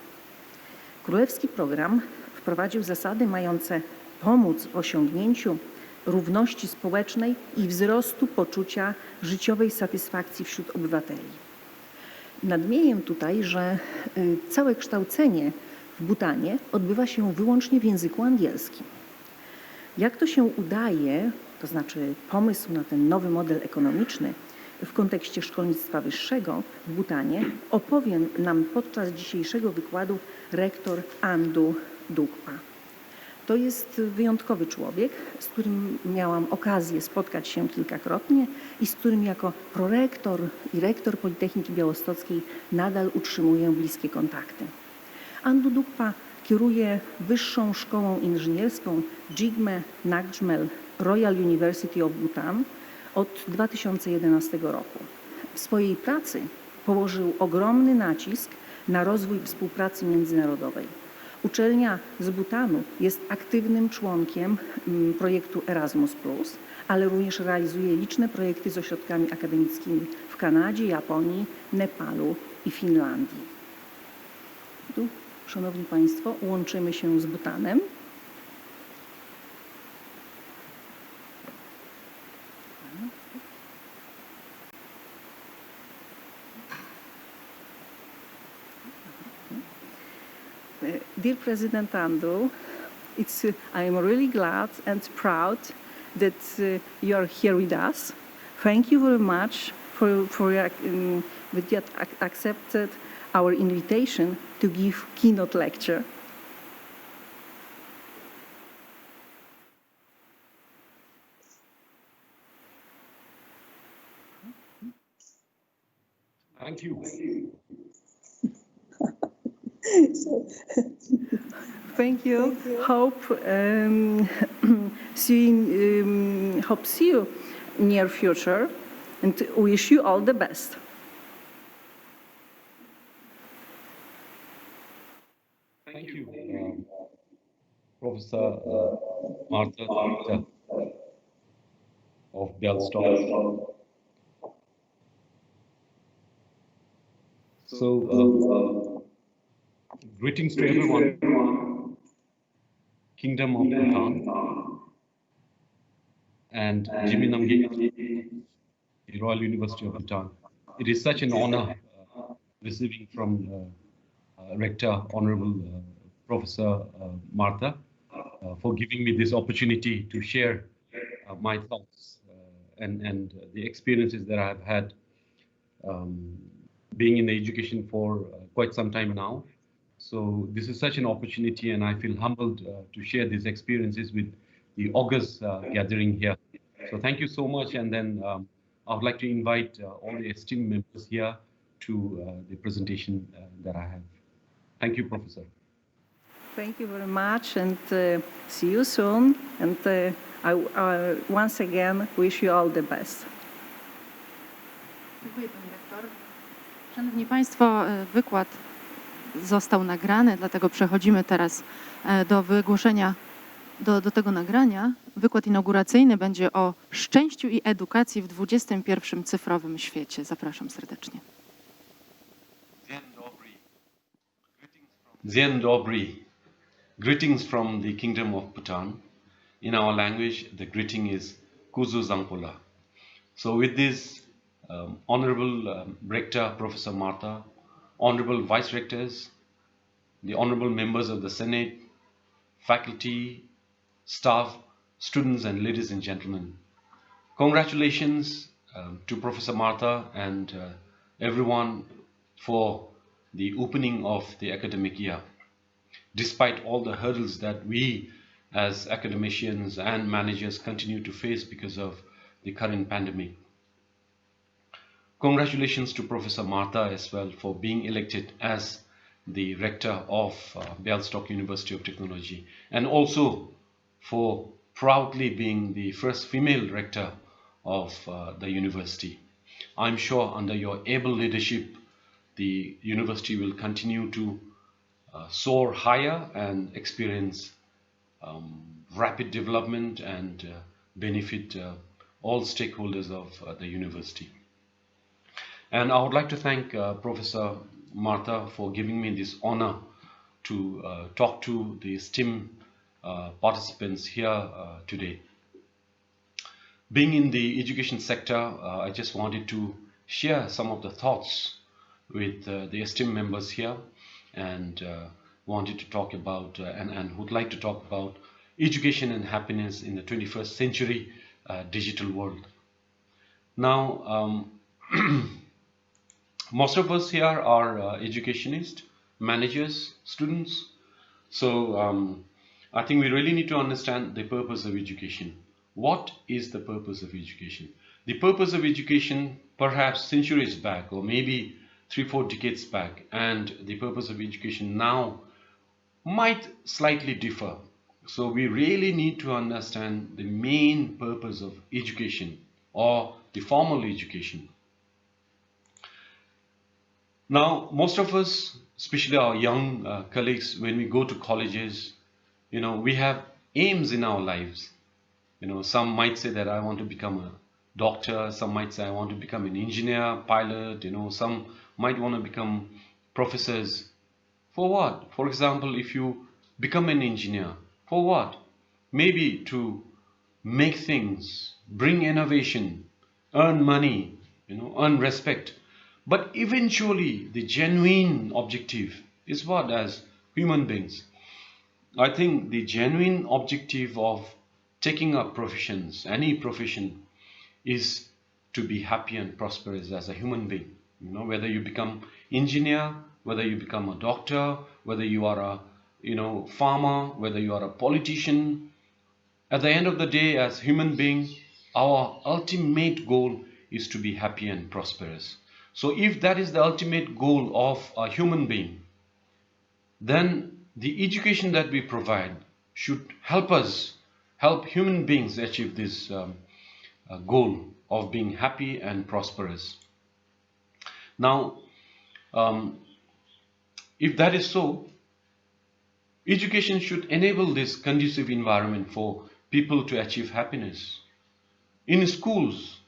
S4: Królewski program wprowadził zasady mające pomóc w osiągnięciu równości społecznej i wzrostu poczucia życiowej satysfakcji wśród obywateli. Nadmienię tutaj, że całe kształcenie w Bhutanie odbywa się wyłącznie w języku angielskim. Jak to się udaje, to znaczy pomysł na ten nowy model ekonomiczny w kontekście szkolnictwa wyższego w Bhutanie, opowie nam podczas dzisiejszego wykładu rektor Andu Dukpa. To jest wyjątkowy człowiek, z którym miałam okazję spotkać się kilkakrotnie i z którym jako prorektor i rektor Politechniki Białostockiej nadal utrzymuję bliskie kontakty. Andu Dukpa kieruje Wyższą Szkołą Inżynierską Jigme Namgyal Royal University of Bhutan od 2011 roku. W swojej pracy położył ogromny nacisk na rozwój współpracy międzynarodowej. Uczelnia z Bhutanu jest aktywnym członkiem projektu Erasmus+, ale również realizuje liczne projekty z ośrodkami akademickimi w Kanadzie, Japonii, Nepalu i Finlandii. Tu, szanowni Państwo, łączymy się z Bhutanem. Dear President Andu, I am really glad and proud that you are here with us. Thank you very much that you accepted our invitation to give keynote lecture.
S3: Thank you.
S4: Thank you. Hope see you near future, and wish you all the best.
S9: Thank you, Professor Martha of Bialystok. So, greetings to everyone. Kingdom of Bhutan and Jigme Namgyal, the Royal University of Bhutan. It is such an honor receiving from Rector, Honorable Professor Martha, for giving me this opportunity to share my thoughts and the experiences that I've had being in education for quite some time now. So this is such an opportunity, and I feel humbled to share these experiences with the august gathering here. So thank you so much, and then I would like to invite all the esteemed members here to the presentation that I have. Thank you, Professor.
S4: Thank you very much, and see you soon. And I once again wish you all the best.
S1: Dziękuję pani rektor. Szanowni Państwo, wykład został nagrany, dlatego przechodzimy teraz do wygłoszenia, do tego nagrania. Wykład inauguracyjny będzie o szczęściu i edukacji w XXI cyfrowym świecie. Zapraszam serdecznie.
S9: Dzień dobry. Greetings from the Kingdom of Bhutan. In our language, the greeting is Kuzu Zangpola. So with this, Honorable Rector, Professor Martha, Honorable Vice Rectors, the Honorable Members of the Senate, faculty, staff, students, and ladies and gentlemen. Congratulations to Professor Martha and everyone for the opening of the academic year. Despite all the hurdles that we as academicians and managers continue to face because of the current pandemic. Congratulations to Professor Martha as well for being elected as the rector of Bialystok University of Technology, and also for proudly being the first female rector of the university. I'm sure under your able leadership, the university will continue to soar higher and experience rapid development and benefit all stakeholders of the university. And I would like to thank Professor Martha for giving me this honor to talk to the STEM participants here today. Being in the education sector, I just wanted to share some of the thoughts with the esteemed members here, and wanted to talk about and would like to talk about education and happiness in the 21st century digital world. Now, most of us here are educationists, managers, students. So I think we really need to understand the purpose of education. What is the purpose of education? The purpose of education, perhaps centuries back, or maybe 3-4 decades back, and the purpose of education now might slightly differ. So we really need to understand the main purpose of education, or the formal education. Now, most of us, especially our young colleagues, when we go to colleges, we have aims in our lives. Some might say that I want to become a doctor, some might say I want to become an engineer, pilot, some might want to become professors. For what? For example, if you become an engineer, for what? Maybe to make things, bring innovation, earn money, earn respect. But eventually, the genuine objective is what as human beings? I think the genuine objective of taking up professions, any profession, is to be happy and prosperous as a human being. Whether you become engineer, whether you become a doctor, whether you are a farmer, whether you are a politician, at the end of the day, as human beings, our ultimate goal is to be happy and prosperous. So if that is the ultimate goal of a human being, then the education that we provide should help human beings achieve this goal of being happy and prosperous. Now, if that is so, education should enable this conducive environment for people to achieve happiness. In schools,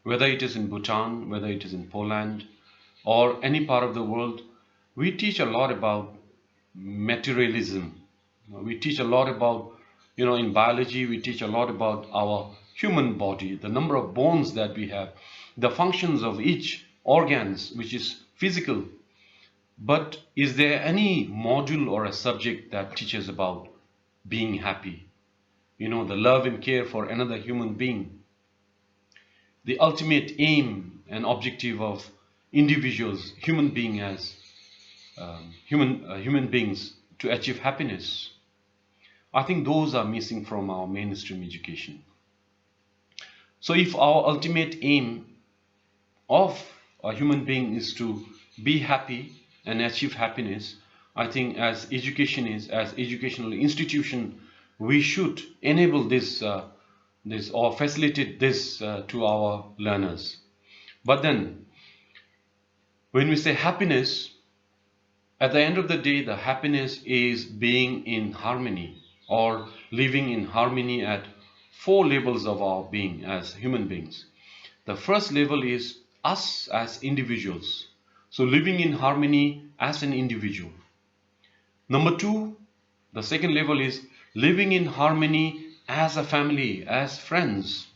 S9: whether it is in Bhutan, whether it is in Poland, or any part of the world, we teach a lot about materialism. We teach a lot about, in biology, we teach a lot about our human body, the number of bones that we have, the functions of each organs, which is physical. But is there any module or a subject that teaches about being happy? The love and care for another human being. The ultimate aim and objective of individuals, human beings as human beings to achieve happiness. I think those are missing from our mainstream education. So if our ultimate aim of a human being is to be happy and achieve happiness, I think as educational institution, we should enable this or facilitate this to our learners. But then, when we say happiness, at the end of the day, the happiness is being in harmony or living in harmony at 4 levels of our being as human beings. The first level is us as individuals. So living in harmony as an individual. Number 2, the second level is living in harmony as a family, as friends.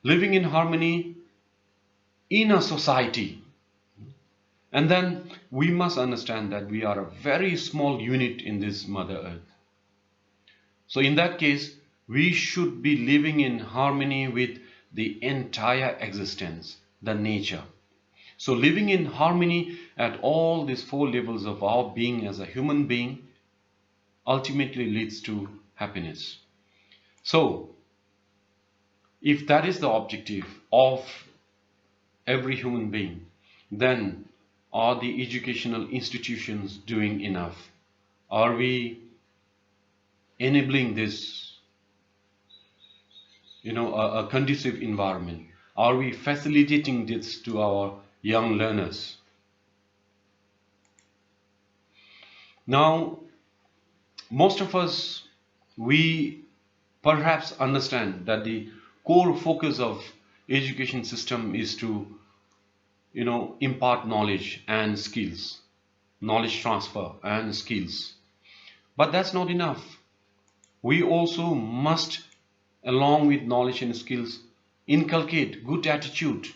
S9: Living in harmony in a society. And then we must understand that we are a very small unit in this Mother Earth. So in that case, we should be living in harmony with the entire existence, the nature. So living in harmony at all these four levels of our being as a human being ultimately leads to happiness. So if that is the objective of every human being, then are the educational institutions doing enough? Are we enabling this, a conducive environment? Are we facilitating this to our young learners? Now, most of us, we perhaps understand that the core focus of education system is to impart knowledge and skills, knowledge transfer and skills. But that's not enough. We also must, along with knowledge and skills, inculcate good attitude,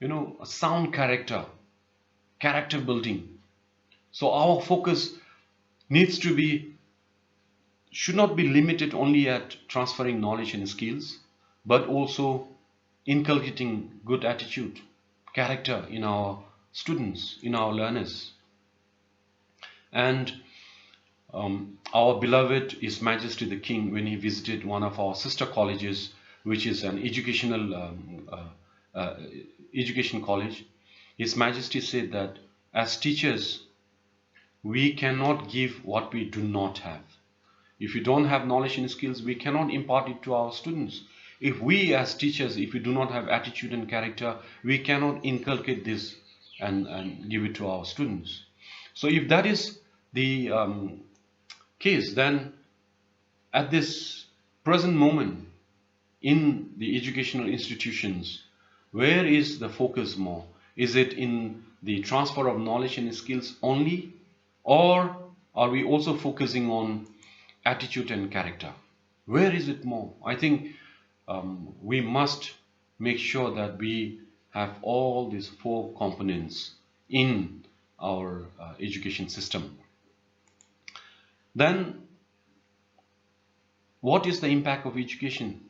S9: a sound character building. So our focus should not be limited only at transferring knowledge and skills, but also inculcating good attitude, character in our students, in our learners. And our beloved His Majesty the King, when he visited one of our sister colleges, which is an education college, His Majesty said that as teachers, we cannot give what we do not have. If you don't have knowledge and skills, we cannot impart it to our students. If we as teachers, if we do not have attitude and character, we cannot inculcate this and give it to our students. So if that is the case, then at this present moment in the educational institutions, where is the focus more? Is it in the transfer of knowledge and skills only, or are we also focusing on attitude and character? Where is it more? I think we must make sure that we have all these four components in our education system. Then, what is the impact of education?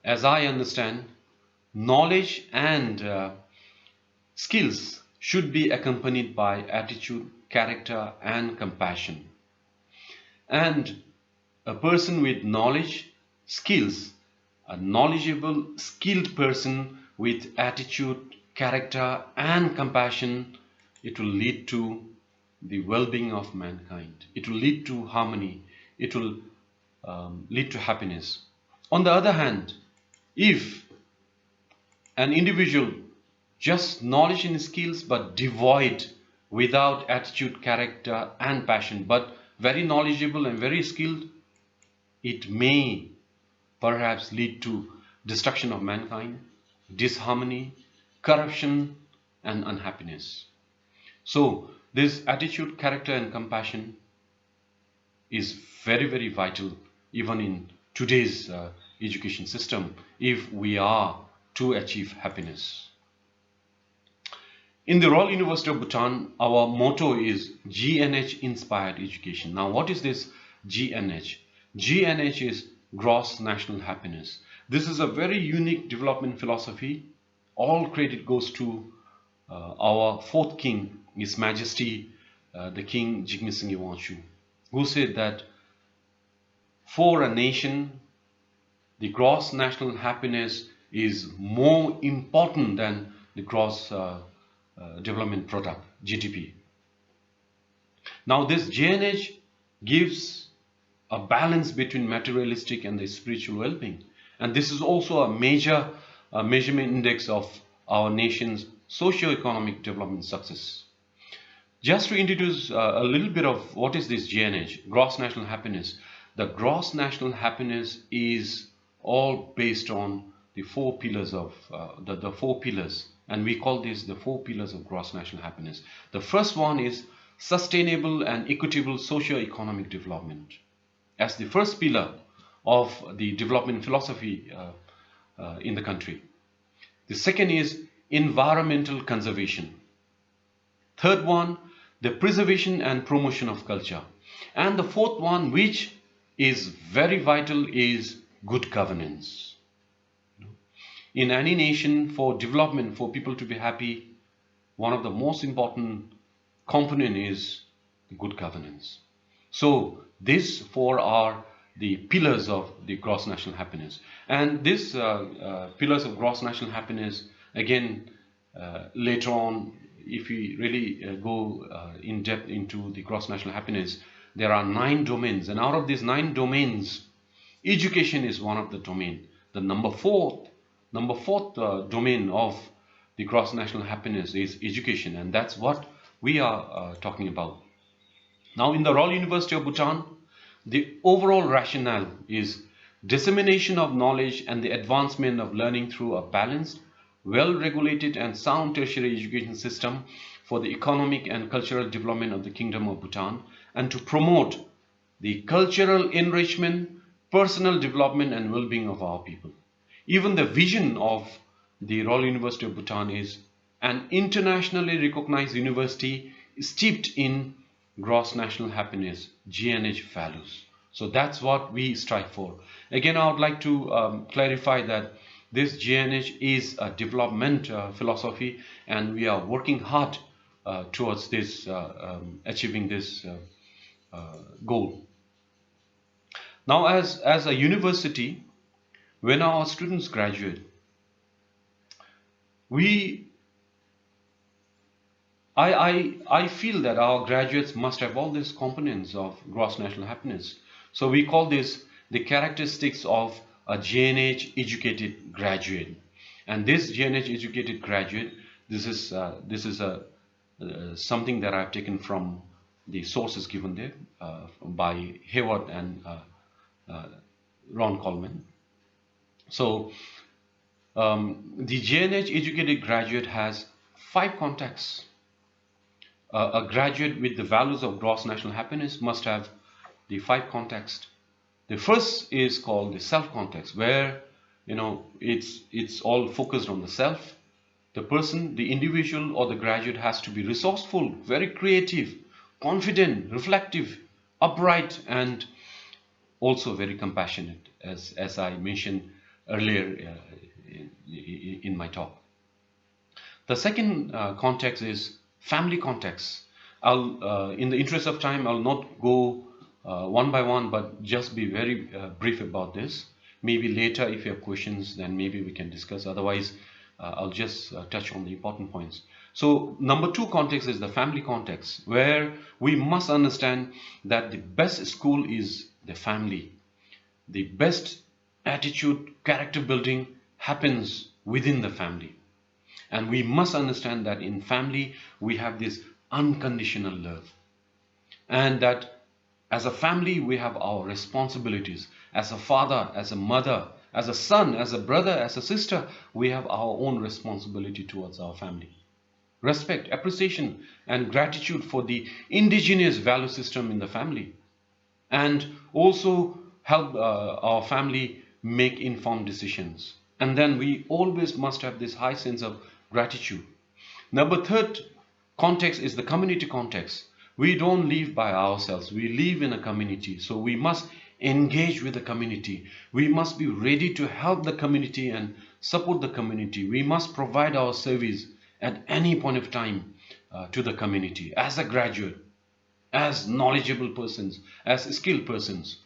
S9: As I understand, knowledge and skills should be accompanied by attitude, character, and compassion. And a person with knowledge, skills, a knowledgeable, skilled person with attitude, character, and compassion, it will lead to the well-being of mankind. It will lead to harmony. It will lead to happiness. On the other hand, if an individual just knowledge and skills but devoid, without attitude, character, and passion, but very knowledgeable and very skilled, it may perhaps lead to destruction of mankind, disharmony, corruption, and unhappiness. So this attitude, character, and compassion is very, very vital even in today's education system if we are to achieve happiness. In the Royal University of Bhutan, our motto is GNH Inspired Education. Now, what is this GNH? GNH is Gross National Happiness. This is a very unique development philosophy. All credit goes to our fourth king, His Majesty the King Jigme Singye Wanchoo, who said that for a nation, the gross national happiness is more important than the gross development product, GDP. Now this GNH gives a balance between materialistic and the spiritual well-being. And this is also a major measurement index of our nation's socio-economic development success. Just to introduce a little bit of what is this GNH, gross national happiness. The gross national happiness is all based on the four pillars of the four pillars, and we call this the four pillars of gross national happiness. The first one is sustainable and equitable socio-economic development, as the first pillar of the development philosophy in the country. The second is environmental conservation. Third one, the preservation and promotion of culture. And the fourth one, which is very vital, is good governance. In any nation, for development, for people to be happy, one of the most important component is the good governance. So these four are the pillars of the gross national happiness. And these pillars of gross national happiness, again, later on, if we really go in depth into the gross national happiness, there are 9 domains. And out of these 9 domains, education is one of the domain. The number fourth domain of the gross national happiness is education, and that's what we are talking about. Now, in the Royal University of Bhutan, the overall rationale is dissemination of knowledge and the advancement of learning through a balanced, well-regulated and sound tertiary education system for the economic and cultural development of the Kingdom of Bhutan, and to promote the cultural enrichment, personal development and well-being of our people. Even the vision of the Royal University of Bhutan is an internationally recognized university steeped in gross national happiness, GNH values. So that's what we strive for. Again, I would like to clarify that this GNH is a development philosophy, and we are working hard towards this, achieving this goal. Now, as a university, when our students graduate, I feel that our graduates must have all these components of gross national happiness. So we call this the characteristics of a GNH educated graduate. And this GNH educated graduate, this is something that I've taken from the sources given there by Hayward and Ron Coleman. So the GNH educated graduate has 5 contexts. A graduate with the values of gross national happiness must have the 5 contexts. The first is called the self context, where it's all focused on the self. The person, the individual or the graduate has to be resourceful, very creative, confident, reflective, upright, and also very compassionate, as I mentioned earlier in my talk. The second context is family context. In the interest of time, I'll not go one by one, but just be very brief about this. Maybe later, if you have questions, then maybe we can discuss. Otherwise, I'll just touch on the important points. So, number 2 context is the family context, where we must understand that the best school is the family. The best attitude, character building happens within the family. And we must understand that in family, we have this unconditional love. And that as a family, we have our responsibilities. As a father, as a mother, as a son, as a brother, as a sister, we have our own responsibility towards our family. Respect, appreciation, and gratitude for the indigenous value system in the family. And also help our family make informed decisions. And then we always must have this high sense of gratitude. Number 3rd context is the community context. We don't live by ourselves. We live in a community. So we must engage with the community. We must be ready to help the community and support the community. We must provide our service at any point of time to the community as a graduate, as knowledgeable persons, as skilled persons.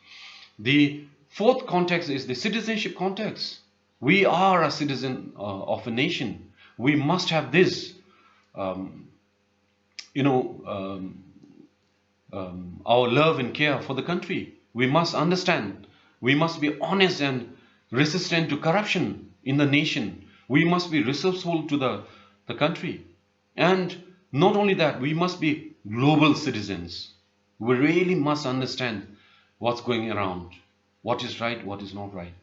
S9: The 4th context is the citizenship context. We are a citizen of a nation. We must have this, our love and care for the country. We must understand. We must be honest and resistant to corruption in the nation. We must be resourceful to the country. And not only that, we must be global citizens. We really must understand what's going around, what is right, what is not right.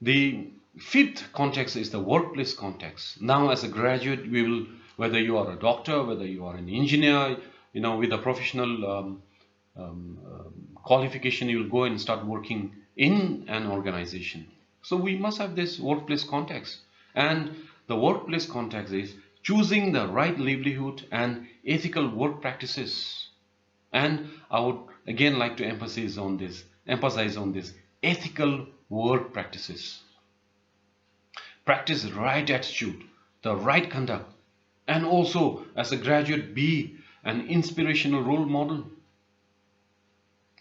S9: The 5th context is the workplace context. Now, as a graduate, we will, whether you are a doctor, whether you are an engineer, with a professional qualification, you will go and start working in an organization. So we must have this workplace context. And the workplace context is choosing the right livelihood and ethical work practices. And I would again like to emphasize on this ethical work practices. Practice the right attitude, the right conduct, and also as a graduate be an inspirational role model.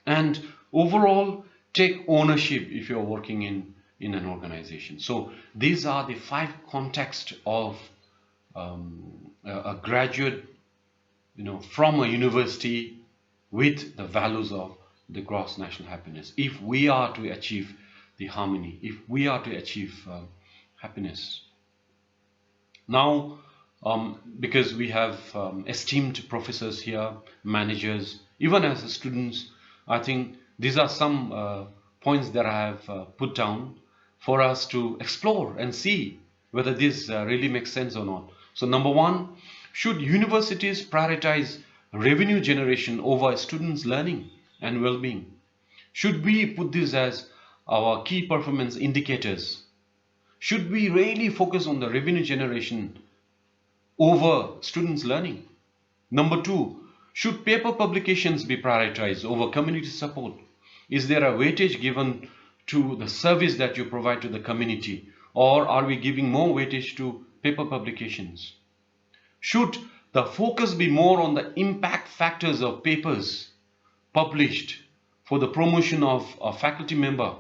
S9: And overall, take ownership if you're working in an organization. So these are the 5 contexts of a graduate, from a university with the values of the gross national happiness. If we are to achieve the harmony, if we are to achieve happiness. Now, because we have esteemed professors here, managers, even as students, I think these are some points that I have put down for us to explore and see whether this really makes sense or not. So number 1, should universities prioritize revenue generation over students' learning and well-being? Should we put this as our key performance indicators? Should we really focus on the revenue generation over students' learning? Number 2, should paper publications be prioritized over community support? Is there a weightage given to the service that you provide to the community, or are we giving more weightage to paper publications? Should the focus be more on the impact factors of papers published for the promotion of a faculty member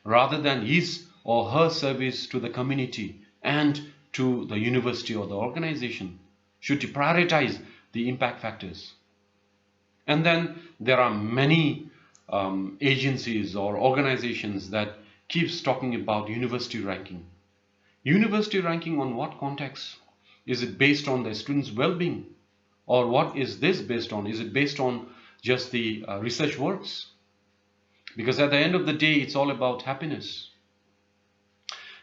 S9: rather than his or her service to the community and to the university or the organization? Should you prioritize the impact factors? And then there are many agencies or organizations that keeps talking about university ranking. University ranking on what context? Is it based on the students' well-being? Or what is this based on? Is it based on just the research works? Because at the end of the day, it's all about happiness.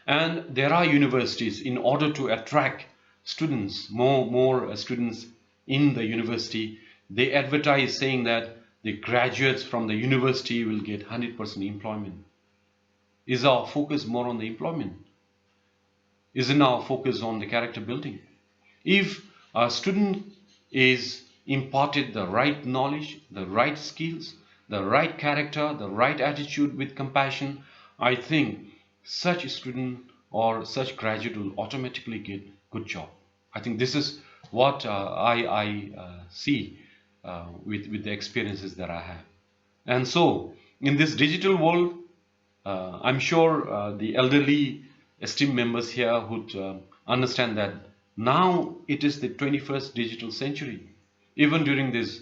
S9: And there are universities, in order to attract students, more students in the university, they advertise saying that the graduates from the university will get 100% employment. Is our focus more on the employment? Isn't our focus on the character building? If a student is imparted the right knowledge, the right skills, the right character, the right attitude with compassion, I think such a student or such graduate will automatically get good job. I think this is what I see with the experiences that I have. And so in this digital world, I'm sure the elderly esteemed members here would understand that now it is the 21st digital century. Even during this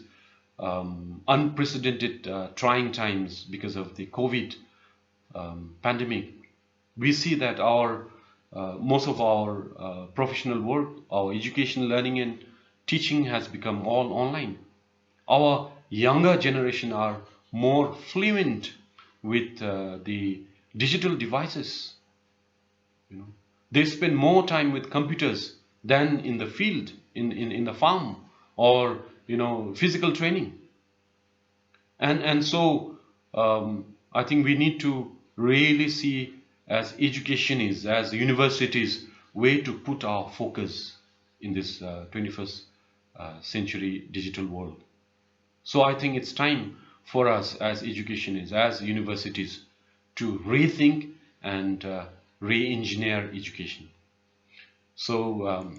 S9: unprecedented trying times because of the COVID pandemic, we see that our most of our professional work, our education, learning and teaching has become all online. Our younger generation are more fluent with the digital devices. They spend more time with computers than in the field, in the farm, or physical training. And so I think we need to really see as education is, as universities, way to put our focus in this 21st century digital world. So I think it's time for us as education is, as universities, to rethink and re-engineer education. So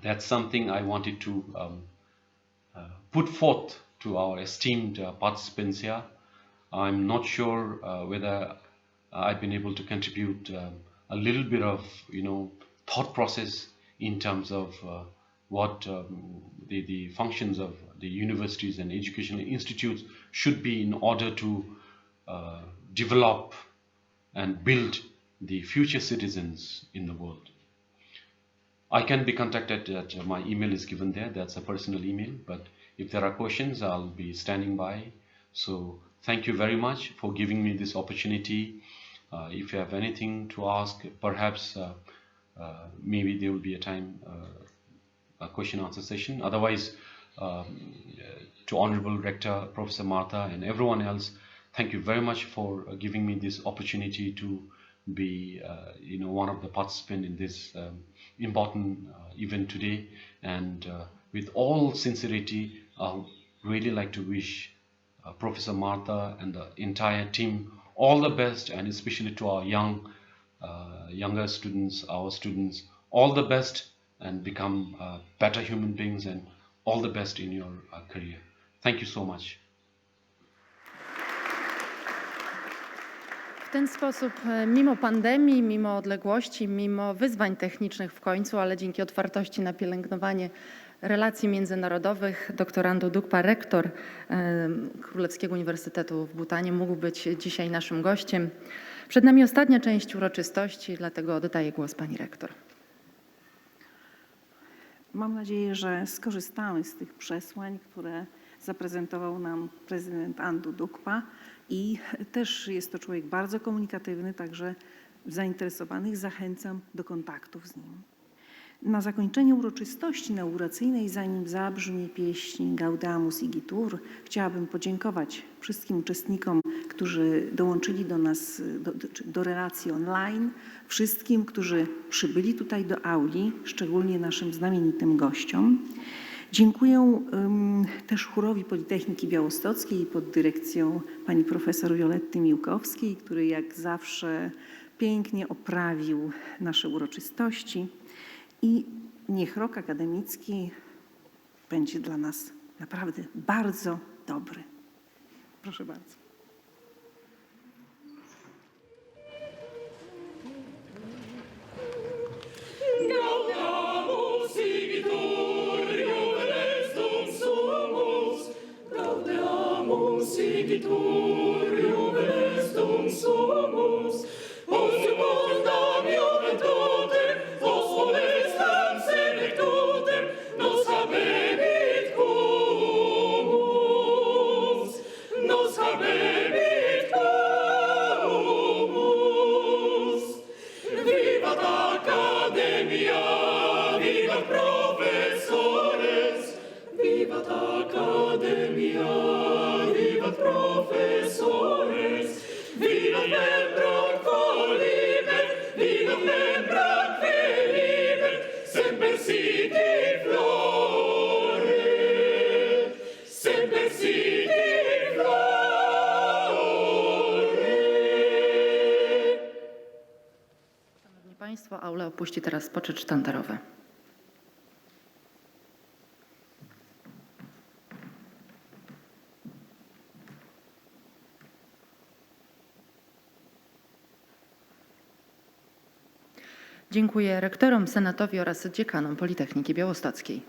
S9: that's something I wanted to put forth to our esteemed participants here. I'm not sure whether I've been able to contribute a little bit of thought process in terms of what the functions of the universities and educational institutes should be in order to develop and build the future citizens in the world. I can be contacted at my email is given there. That's a personal email, but if there are questions, I'll be standing by. So thank you very much for giving me this opportunity. If you have anything to ask, perhaps maybe there will be a time, a question answer session. Otherwise, to Honorable Rector, Professor Martha, and everyone else, thank you very much for giving me this opportunity to be one of the participants in this important event today. And with all sincerity, really like to wish Professor Martha and the entire team all the best, and especially to our younger students, our students, all the best, and become better human beings, and all the best in your career. Thank you so much.
S1: W ten sposób, mimo pandemii, mimo odległości, mimo wyzwań technicznych w końcu, ale dzięki otwartości na pielęgnowanie relacji międzynarodowych, dr Andu Dukpa, rektor Królewskiego Uniwersytetu w Bhutanie, mógł być dzisiaj naszym gościem. Przed nami ostatnia część uroczystości, dlatego oddaję głos pani rektor.
S4: Mam nadzieję, że skorzystamy z tych przesłań, które zaprezentował nam prezydent Andu Dukpa i też jest to człowiek bardzo komunikatywny, także zainteresowanych zachęcam do kontaktów z nim. Na zakończenie uroczystości inauguracyjnej, zanim zabrzmi pieśń Gaudamus Igitur, chciałabym podziękować wszystkim uczestnikom, którzy dołączyli do nas do relacji online, wszystkim, którzy przybyli tutaj do auli, szczególnie naszym znamienitym gościom. Dziękuję też chórowi Politechniki Białostockiej pod dyrekcją pani profesor Violetty Miłkowskiej, który jak zawsze pięknie oprawił nasze uroczystości. I niech rok akademicki będzie dla nas naprawdę bardzo dobry. Proszę bardzo.
S2: Gaudeamus igitur, juvenes dum sumus. Gaudeamus igitur, juvenes dum sumus. Posibundam juventutem, os honestam senectutem, nos habebit cumus. Nos habebit cumus. Vivat Academia, vivat professores, vivat Academia, vivat professores, vivat membrum quolibet, vivat membrum felibet, semper sit flore, semper sit flore.
S1: Szanowni Państwo, aulę opuści teraz poczet sztandarowy. Dziękuję rektorom, senatowi oraz dziekanom Politechniki Białostockiej.